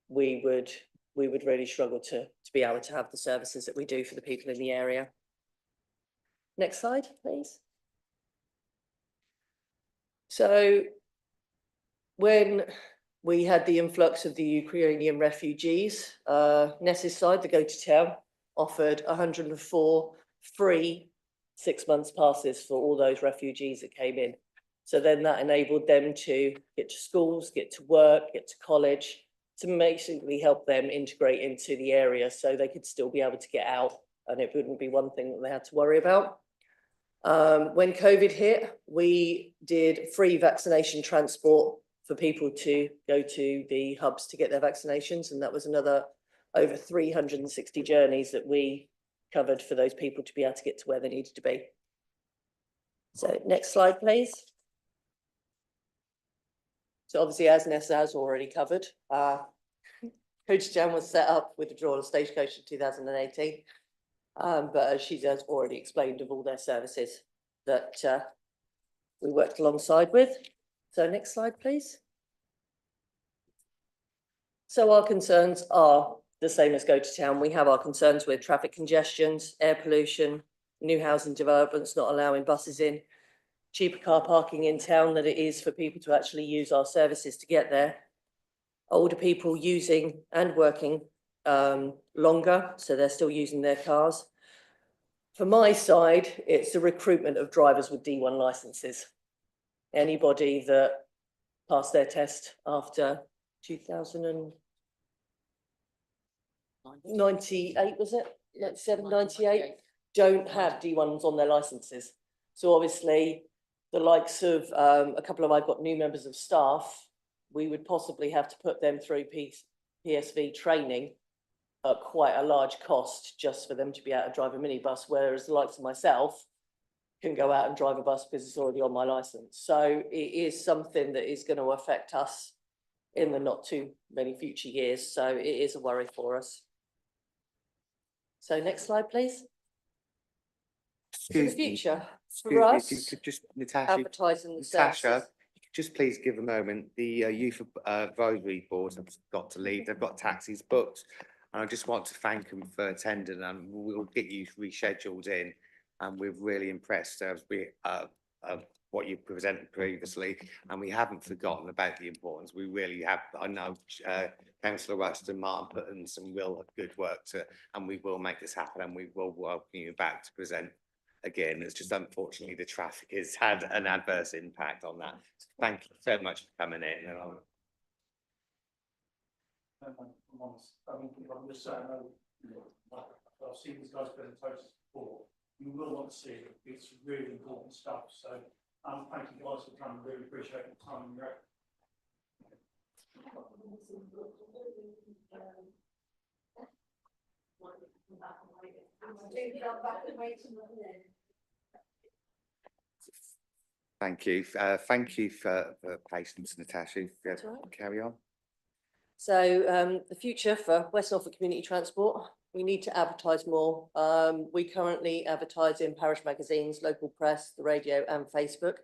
we would really struggle to be able to have the services that we do for the people in the area. Next slide, please. So when we had the influx of the Ukrainian refugees, Ness's side, the Go to Town, offered 104 free 6 months passes for all those refugees that came in. So then that enabled them to get to schools, get to work, get to college, to basically help them integrate into the area so they could still be able to get out and it wouldn't be one thing that they had to worry about. When COVID hit, we did free vaccination transport for people to go to the hubs to get their vaccinations. And that was another over 360 journeys that we covered for those people to be able to get to where they needed to be. So next slide, please. So obviously, as Nessa has already covered, Coach Town was set up with the withdrawal of Stagecoach in 2018. But as she has already explained of all their services that we worked alongside with. So next slide, please. So our concerns are the same as Go to Town. We have our concerns with traffic congestions, air pollution, new housing developments not allowing buses in, cheaper car parking in town than it is for people to actually use our services to get there. Older people using and working longer, so they're still using their cars. For my side, it's the recruitment of drivers with D1 licenses. Anybody that passed their test after 2098, was it? 97, 98, don't have D1s on their licenses. So obviously, the likes of a couple of, I've got new members of staff, we would possibly have to put them through PSV training at quite a large cost just for them to be able to drive a minibus, whereas the likes of myself can go out and drive a bus because it's already on my license. So it is something that is going to affect us in the not too many future years. So it is a worry for us. So next slide, please. In the future, for us, if you could just, Natasha, advertising the services. just please give a moment. The youth advisory boards have got to leave. They've got taxis booked. And I just want to thank them for attending, and we'll get you rescheduled in. And we're really impressed as we what you presented previously, and we haven't forgotten about the importance. We really have. I know Councillor Rust and Martin put in some real good work and we will make this happen, and we will welcome you back to present again. It's just unfortunately the traffic has had an adverse impact on that. So thank you so much for coming in. And I'm honest. I mean, I'm just saying, I've seen these guys presentations before. You will want to see it. It's really important stuff. So thank you guys for coming. Really appreciate the time and your effort. thank you. Thank you for patience, Natasha. Carry on. So the future for West Norfolk Community Transport, we need to advertise more. We currently advertise in parish magazines, local press, the radio and Facebook.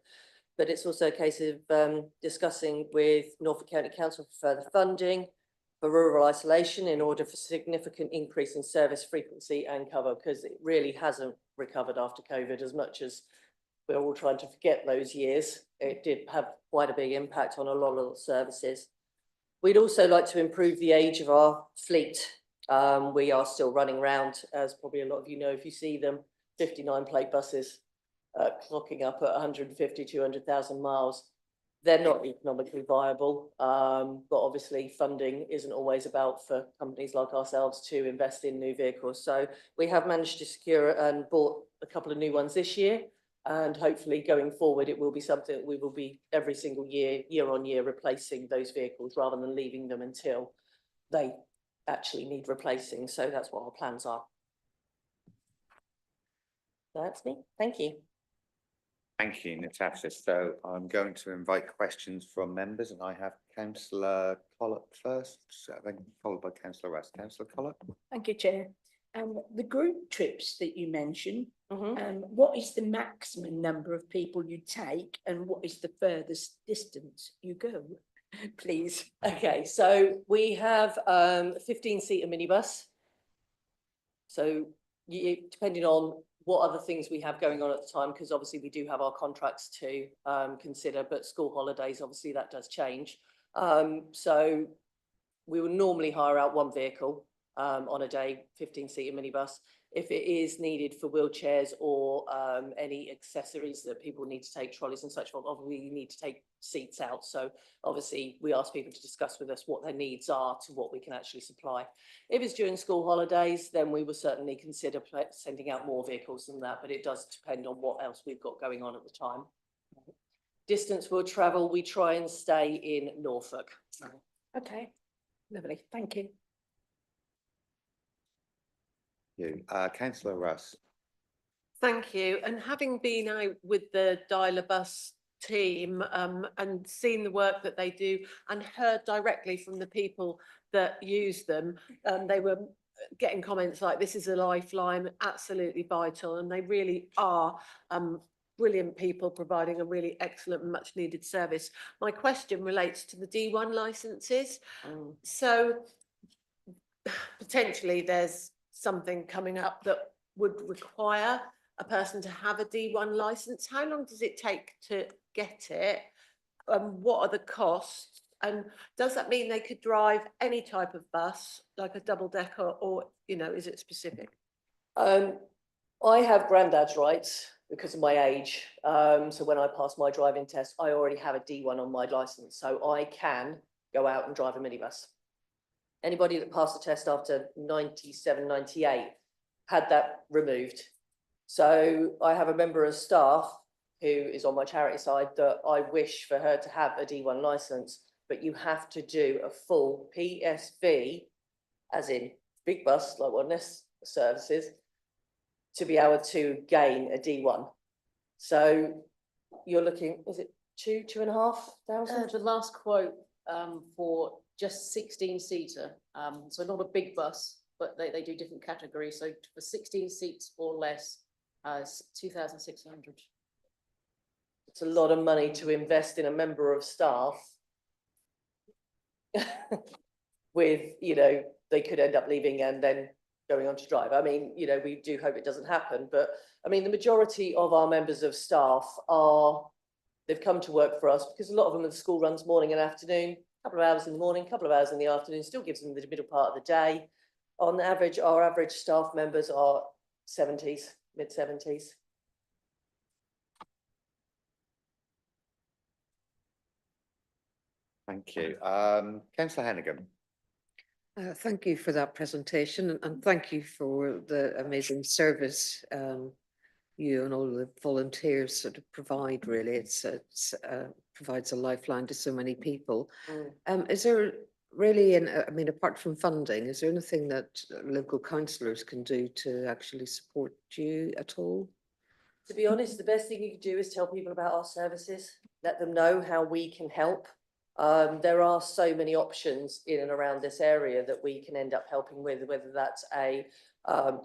But it's also a case of discussing with Norfolk County Council for further funding for rural isolation in order for significant increase in service frequency and cover, because it really hasn't recovered after COVID as much as we're all trying to forget those years. It did have quite a big impact on a lot of services. We'd also like to improve the age of our fleet. We are still running around, as probably a lot of you know, if you see them, 59 plate buses clocking up at 150, 200,000 miles. They're not economically viable, but obviously funding isn't always about for companies like ourselves to invest in new vehicles. So we have managed to secure and bought a couple of new ones this year. And hopefully going forward, it will be something that we will be every single year, year on year, replacing those vehicles rather than leaving them until they actually need replacing. So that's what our plans are. That's me. Thank you. Thank you, Natasha. So I'm going to invite questions from members, and I have Councillor Collett first, then followed by Councillor Rust. Councillor Collett. Thank you, Chair. The group trips that you mentioned, what is the maximum number of people you take and what is the furthest distance you go, please? Okay, so we have a 15-seater minibus. So depending on what other things we have going on at the time, because obviously we do have our contracts to consider, but school holidays, obviously that does change. So we will normally hire out one vehicle on a day, 15-seater minibus. If it is needed for wheelchairs or any accessories that people need to take, trolleys and such, obviously you need to take seats out. So obviously we ask people to discuss with us what their needs are to what we can actually supply. If it's during school holidays, then we will certainly consider sending out more vehicles than that, but it does depend on what else we've got going on at the time. Distance we'll travel, we try and stay in Norfolk. Okay, lovely, thank you. Councillor Russ. Thank you. And having been out with the dialer bus team and seen the work that they do and heard directly from the people that use them, they were getting comments like, this is a lifeline, absolutely vital, and they really are brilliant people providing a really excellent and much needed service. My question relates to the D1 licenses. So potentially there's something coming up that would require a person to have a D1 license. How long does it take to get it? What are the costs? And does that mean they could drive any type of bus, like a double decker, or, you know, is it specific? I have granddad's rights because of my age. So when I pass my driving test, I already have a D1 on my license. So I can go out and drive a minibus. Anybody that passed the test after 97, 98 had that removed. So I have a member of staff who is on my charity side that I wish for her to have a D1 license, but you have to do a full PSV, as in big bus, like one this services, to be able to gain a D1. So you're looking, is it 2,500? The last quote for just 16-seater, so not a big bus, but they do different categories. So for 16 seats or less, 2,600. It's a lot of money to invest in a member of staff. With, you know, they could end up leaving and then going on to drive. I mean, you know, we do hope it doesn't happen, but I mean, the majority of our members of staff they've come to work for us because a lot of them, the school runs morning and afternoon, a couple of hours in the morning, a couple of hours in the afternoon, still gives them the middle part of the day. On average, our average staff members are 70s, mid-70s. Thank you. Councillor Hennigan. Thank you for that presentation and thank you for the amazing service you and all the volunteers sort of provide. Really, it's provides a lifeline to so many people. Is there really, I mean, apart from funding, is there anything that local councillors can do to actually support you at all? To be honest, the best thing you can do is tell people about our services, let them know how we can help. There are so many options in and around this area that we can end up helping with, whether that's a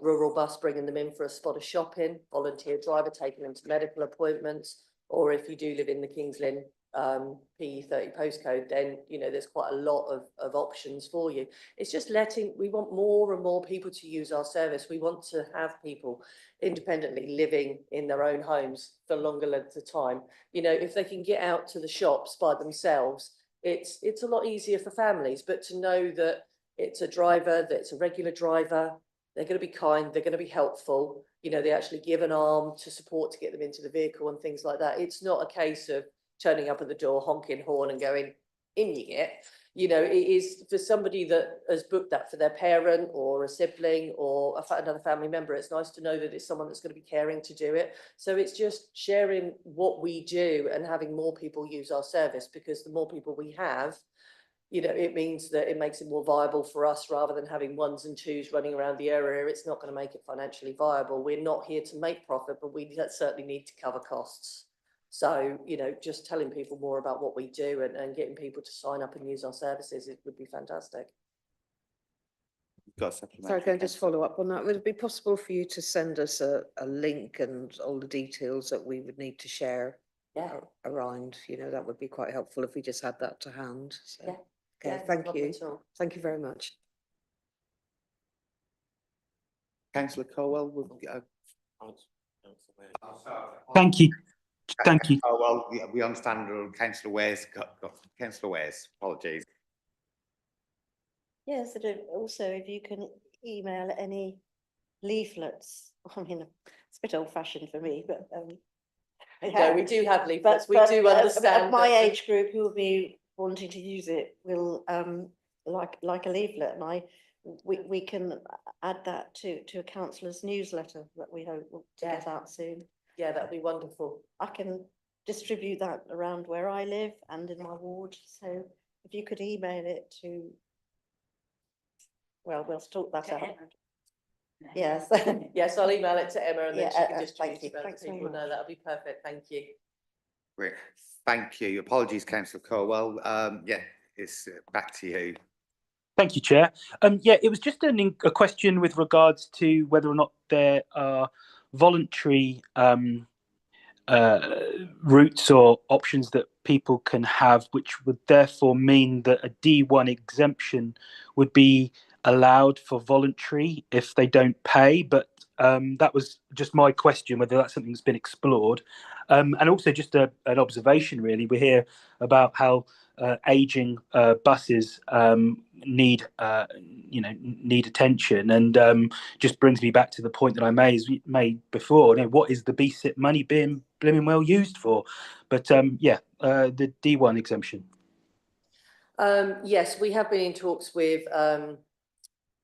rural bus bringing them in for a spot of shopping, volunteer driver taking them to medical appointments, or if you do live in the Kings Lynn PE30 postcode, then, you know, there's quite a lot of options for you. It's just we want more and more people to use our service. We want to have people independently living in their own homes for longer lengths of time. You know, if they can get out to the shops by themselves, it's a lot easier for families, but to know that it's a driver, that it's a regular driver, they're going to be kind, they're going to be helpful, you know, they actually give an arm to support to get them into the vehicle and things like that. It's not a case of turning up at the door, honking horn and going, in you get. You know, it is for somebody that has booked that for their parent or a sibling or another family member. It's nice to know that it's someone that's going to be caring to do it. So it's just sharing what we do and having more people use our service, because the more people we have, you know, it means that it makes it more viable for us rather than having ones and twos running around the area. It's not going to make it financially viable. We're not here to make profit, but we certainly need to cover costs. So, you know, just telling people more about what we do and getting people to sign up and use our services, it would be fantastic. Sorry, can I just follow up on that? Would it be possible for you to send us a link and all the details that we would need to share around? You know, that would be quite helpful if we just had that to hand. So, yeah. Okay, thank you. Thank you very much. Councillor Colwell. Thank you. Thank you. Oh, well, we understand Councillor Ware's got Councillor Ware's, apologies. Yes, also if you can email any leaflets. I mean, it's a bit old fashioned for me, but yeah, we do have leaflets. We do understand. My age group who will be wanting to use it will like a leaflet, and we can add that to a councillor's newsletter that we hope will get out soon. Yeah, that'd be wonderful. I can distribute that around where I live and in my ward. So if you could email it to, well, we'll sort that out. Yes. Yes, I'll email it to Emma and then she can distribute it. Thanks very people much. know that'll be perfect. Thank you. Great. Thank you. Apologies, Councillor Colwell. Yeah, it's back to you. Thank you, Chair. Yeah, it was just a question with regards to whether or not there are voluntary routes or options that people can have, which would therefore mean that a D1 exemption would be allowed for voluntary if they don't pay. But that was just my question, whether that's something that's been explored. And also just an observation, really. We hear about how aging buses need attention, and just brings me back to the point that I made before. You know, what is the BSIP money being blooming well used for? But yeah, the D1 exemption. Yes, we have been in talks with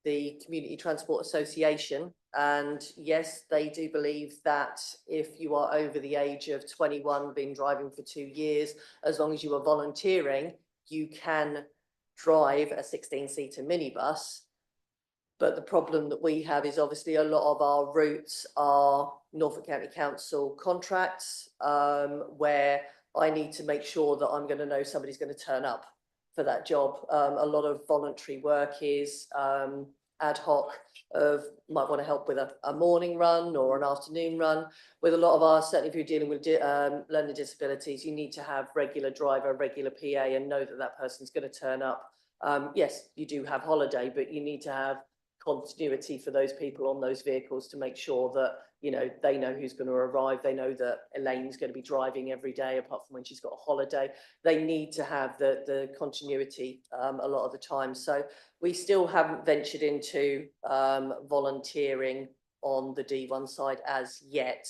the Community Transport Association, and yes, they do believe that if you are over the age of 21, been driving for 2 years, as long as you are volunteering, you can drive a 16-seater minibus. But the problem that we have is obviously a lot of our routes are Norfolk County Council contracts, where I need to make sure that I'm going to know somebody's going to turn up for that job. A lot of voluntary work is ad hoc of might want to help with a morning run or an afternoon run. With a lot of our, certainly if you're dealing with learning disabilities, you need to have regular driver, regular PA, and know that that person's going to turn up. Yes, you do have holiday, but you need to have continuity for those people on those vehicles to make sure that, you know, they know who's going to arrive. They know that Elaine's going to be driving every day, apart from when she's got a holiday. They need to have the continuity a lot of the time. So we still haven't ventured into volunteering on the D1 side as yet,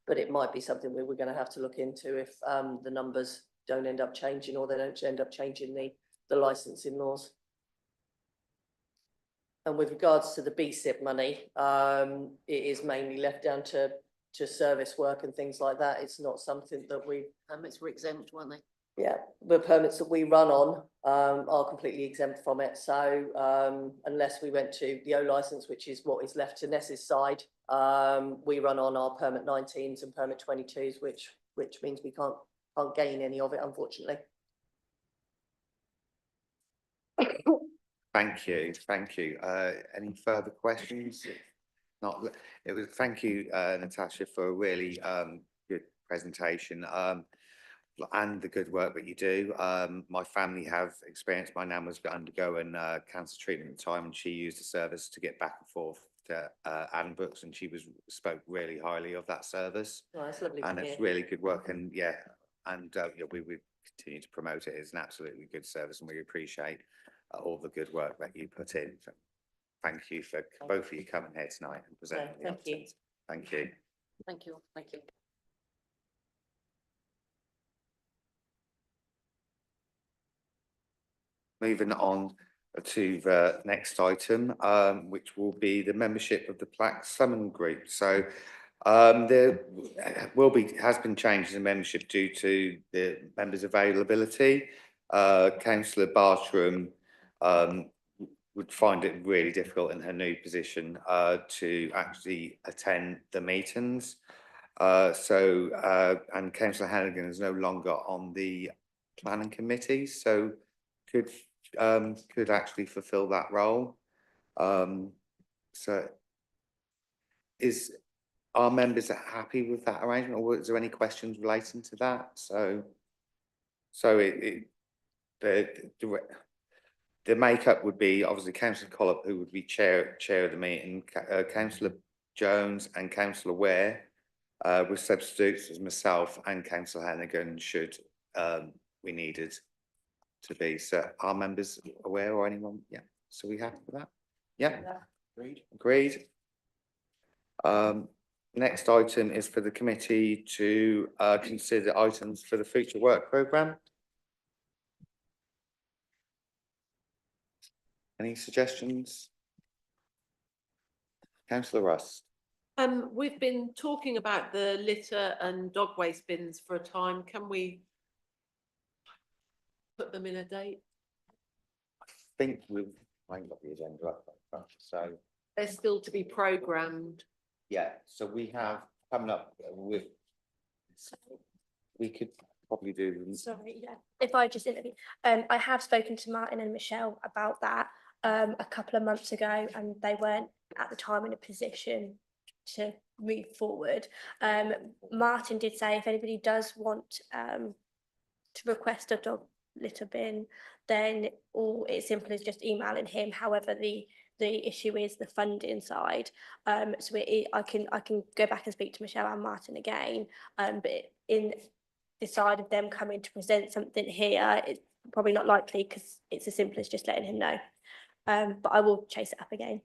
but it might be something we're going to have to look into if the numbers don't end up changing, or they don't end up changing the licensing laws. And with regards to the BSIP money, it is mainly left down to service work and things like that. It's not something that we. Permits were exempt, weren't they? Yeah, the permits that we run on are completely exempt from it. So unless we went to the O licence, which is what is left to Ness's side, we run on our permit 19s and permit 22s, which means we can't gain any of it, unfortunately. Thank you, thank you. Any further questions? Not, it was, thank you, Natasha, for a really good presentation and the good work that you do. My family have experienced, my nan was undergoing cancer treatment at the time, and she used the service to get back and forth to Addenbrooke's, and she spoke really highly of that service. Oh, that's lovely. And it's really good work, and yeah, and yeah, we continue to promote it. It's an absolutely good service, and we appreciate all the good work that you put in. So thank you for both of you coming here tonight and presenting. Thank you. Thank you. Thank you, thank you. Moving on to the next item, which will be the membership of the Plaque Summon Group. So there has been changes in membership due to the members' availability. Councillor Bartram would find it really difficult in her new position to actually attend the meetings. And Councillor Hannigan is no longer on the planning committee, so could actually fulfil that role. So are members happy with that arrangement, or is there any questions relating to that? So the makeup would be obviously Councillor Collop, who would be chair of the meeting, Councillor Jones and Councillor Ware, with substitutes as myself and Councillor Hannigan should we needed to be. So are members aware, or anyone? Yeah. So we happy with that? Yeah. Agreed. Next item is for the committee to consider items for the future work programme. Any suggestions? Councillor Rust. We've been talking about the litter and dog waste bins for a time. Can we put them in a date? I think we've got the agenda up, so They're still to be programmed. yeah. So we have coming up with. We could probably do them. Sorry, yeah. If I just intervene, I have spoken to Martin and Michelle about that a couple of months ago, and they weren't at the time in a position to move forward. Martin did say if anybody does want to request a dog litter bin, then all it's simple as just emailing him. However, the issue is the funding side. So I can go back and speak to Michelle and Martin again. But in the side of them coming to present something here, it's probably not likely because it's as simple as just letting him know. But I will chase it up again.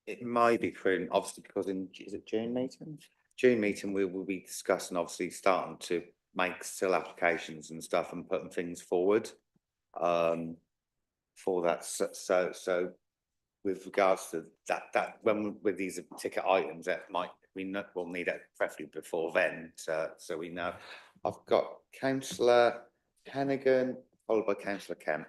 It might be prudent, obviously, because is it June meeting? June meeting, we will be discussing, obviously, starting to make still applications and stuff and putting things forward for that. So with regards to that when with these ticket items, that we'll need it preferably before then. So we know. I've got Councillor Hannigan followed by Councillor Kemp.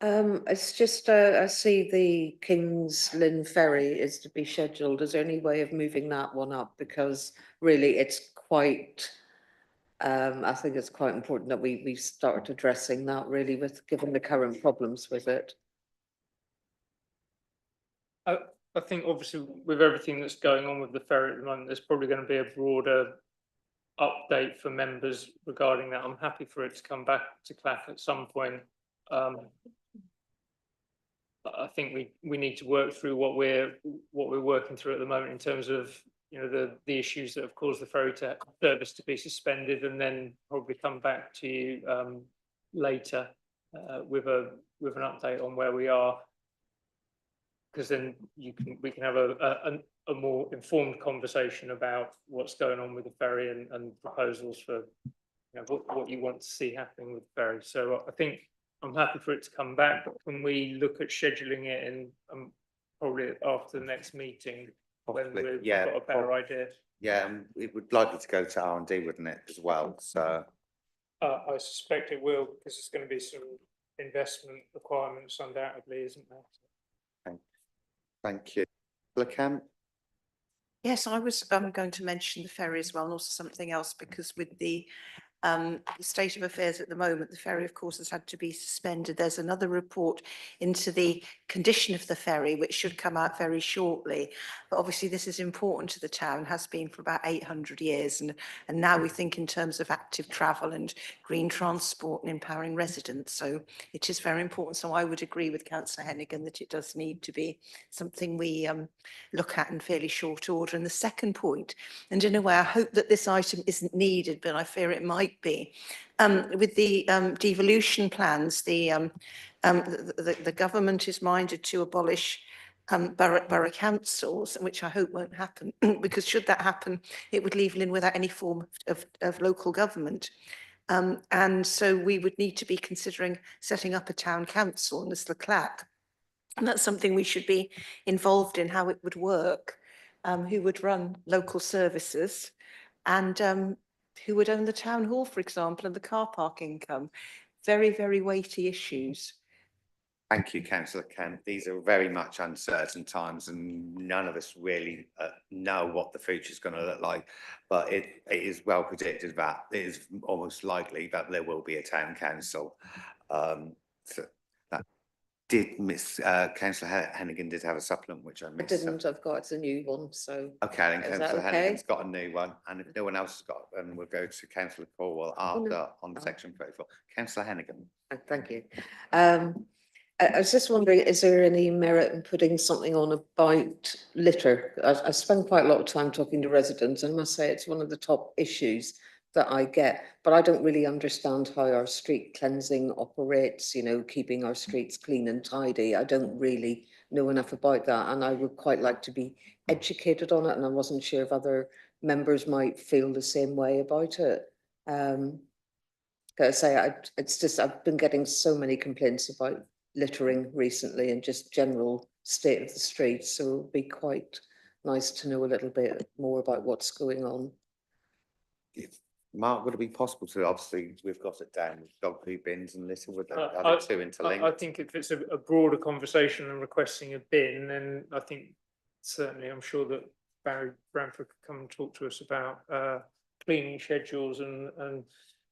It's just I see the King's Lynn ferry is to be scheduled. Is there any way of moving that one up? Because really it's quite I think it's quite important that we start addressing that, really, with given the current problems with it. I think obviously with everything that's going on with the ferry at the moment, there's probably going to be a broader update for members regarding that. I'm happy for it to come back to CLAC at some point. I think we need to work through what we're working through at the moment in terms of the issues that have caused the ferry service to be suspended, and then probably come back to you later with an update on where we are, because then we can have a more informed conversation about what's going on with the ferry and proposals for what you want to see happening with the ferry. So I think I'm happy for it to come back, but when we look at scheduling it in probably after the next meeting, when we've got a better idea. Yeah, it would likely to go to R&D, wouldn't it, as well? So I suspect it will, because there's going to be some investment requirements undoubtedly, isn't there? thank you. Camp. Yes, I was going to mention the ferry as well, and also something else, because with the state of affairs at the moment, the ferry, of course, has had to be suspended. There's another report into the condition of the ferry, which should come out very shortly. But obviously, this is important to the town, has been for about 800 years. And now we think in terms of active travel and green transport and empowering residents. So it is very important. So I would agree with Councillor Hennigan that it does need to be something we look at in fairly short order. And the second point, and in a way, I hope that this item isn't needed, but I fear it might be. With the devolution plans, the government is minded to abolish borough councils, which I hope won't happen, because should that happen, it would leave Lynn without any form of local government. And so we would need to be considering setting up a town council, and this CLAC. And that's something we should be involved in, how it would work, who would run local services, and who would own the town hall, for example, and the car park income. Very, very weighty issues. Thank you, Councillor Kemp. These are very much uncertain times, and none of us really know what the future is going to look like. But it is well predicted that it is almost likely that there will be a town council. So that did miss. Councillor Hennigan did have a supplement, which I missed. I didn't. I've got, it's a new one, so. Okay, and is that Councillor okay? Hennigan's got a new one, and if no one else has got, then we'll go to Councillor Corwell after on section 34. Councillor Hennigan. Thank you. I was just wondering, is there any merit in putting something on about litter? I spend quite a lot of time talking to residents, and I must say it's one of the top issues that I get, but I don't really understand how our street cleansing operates, keeping our streets clean and tidy. I don't really know enough about that, and I would quite like to be educated on it, and I wasn't sure if other members might feel the same way about it. Gotta say, it's just, I've been getting so many complaints about littering recently and just general state of the streets, so it would be quite nice to know a little bit more about what's going on. Mark, would it be possible to, obviously we've got it down with dog poo bins and litter, would are the two interlinked? I think if it's a broader conversation and requesting a bin, then I think certainly I'm sure that Barry Bramford could come and talk to us about cleaning schedules and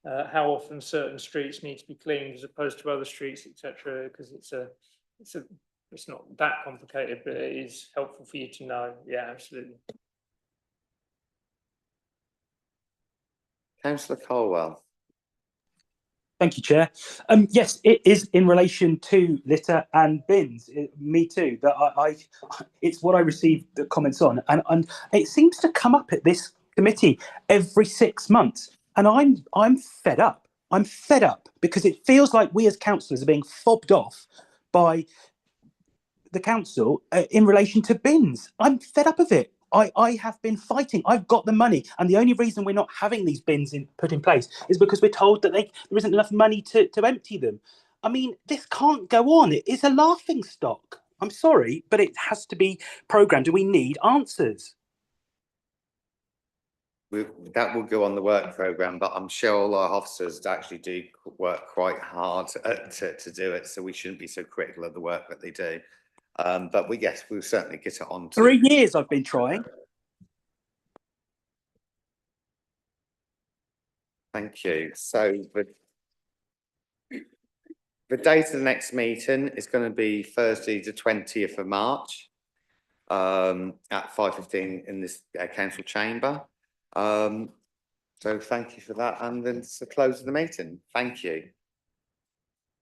how often certain streets need to be cleaned as opposed to other streets, etc. Because it's not that complicated, but it is helpful for you to know. Yeah, absolutely. Councillor Colwell. Thank you, Chair. Yes, it is in relation to litter and bins. Me too. That it's what I received the comments on, and it seems to come up at this committee every 6 months, and I'm fed up. I'm fed up because it feels like we as councillors are being fobbed off by the council in relation to bins. I'm fed up of it. I have been fighting. I've got the money, and the only reason we're not having these bins put in place is because we're told that there isn't enough money to empty them. I mean, this can't go on. It is a laughing stock. I'm sorry, but it has to be programmed. Do we need answers? That will go on the work programme, but I'm sure all our officers actually do work quite hard to do it, so we shouldn't be so critical of the work that they do. But we'll certainly get it on. 3 years I've been trying. Thank you. So the date of the next meeting is going to be Thursday, the 20th of March. at 5:15 in this council chamber. So thank you for that, and then it's the close of the meeting. Thank you.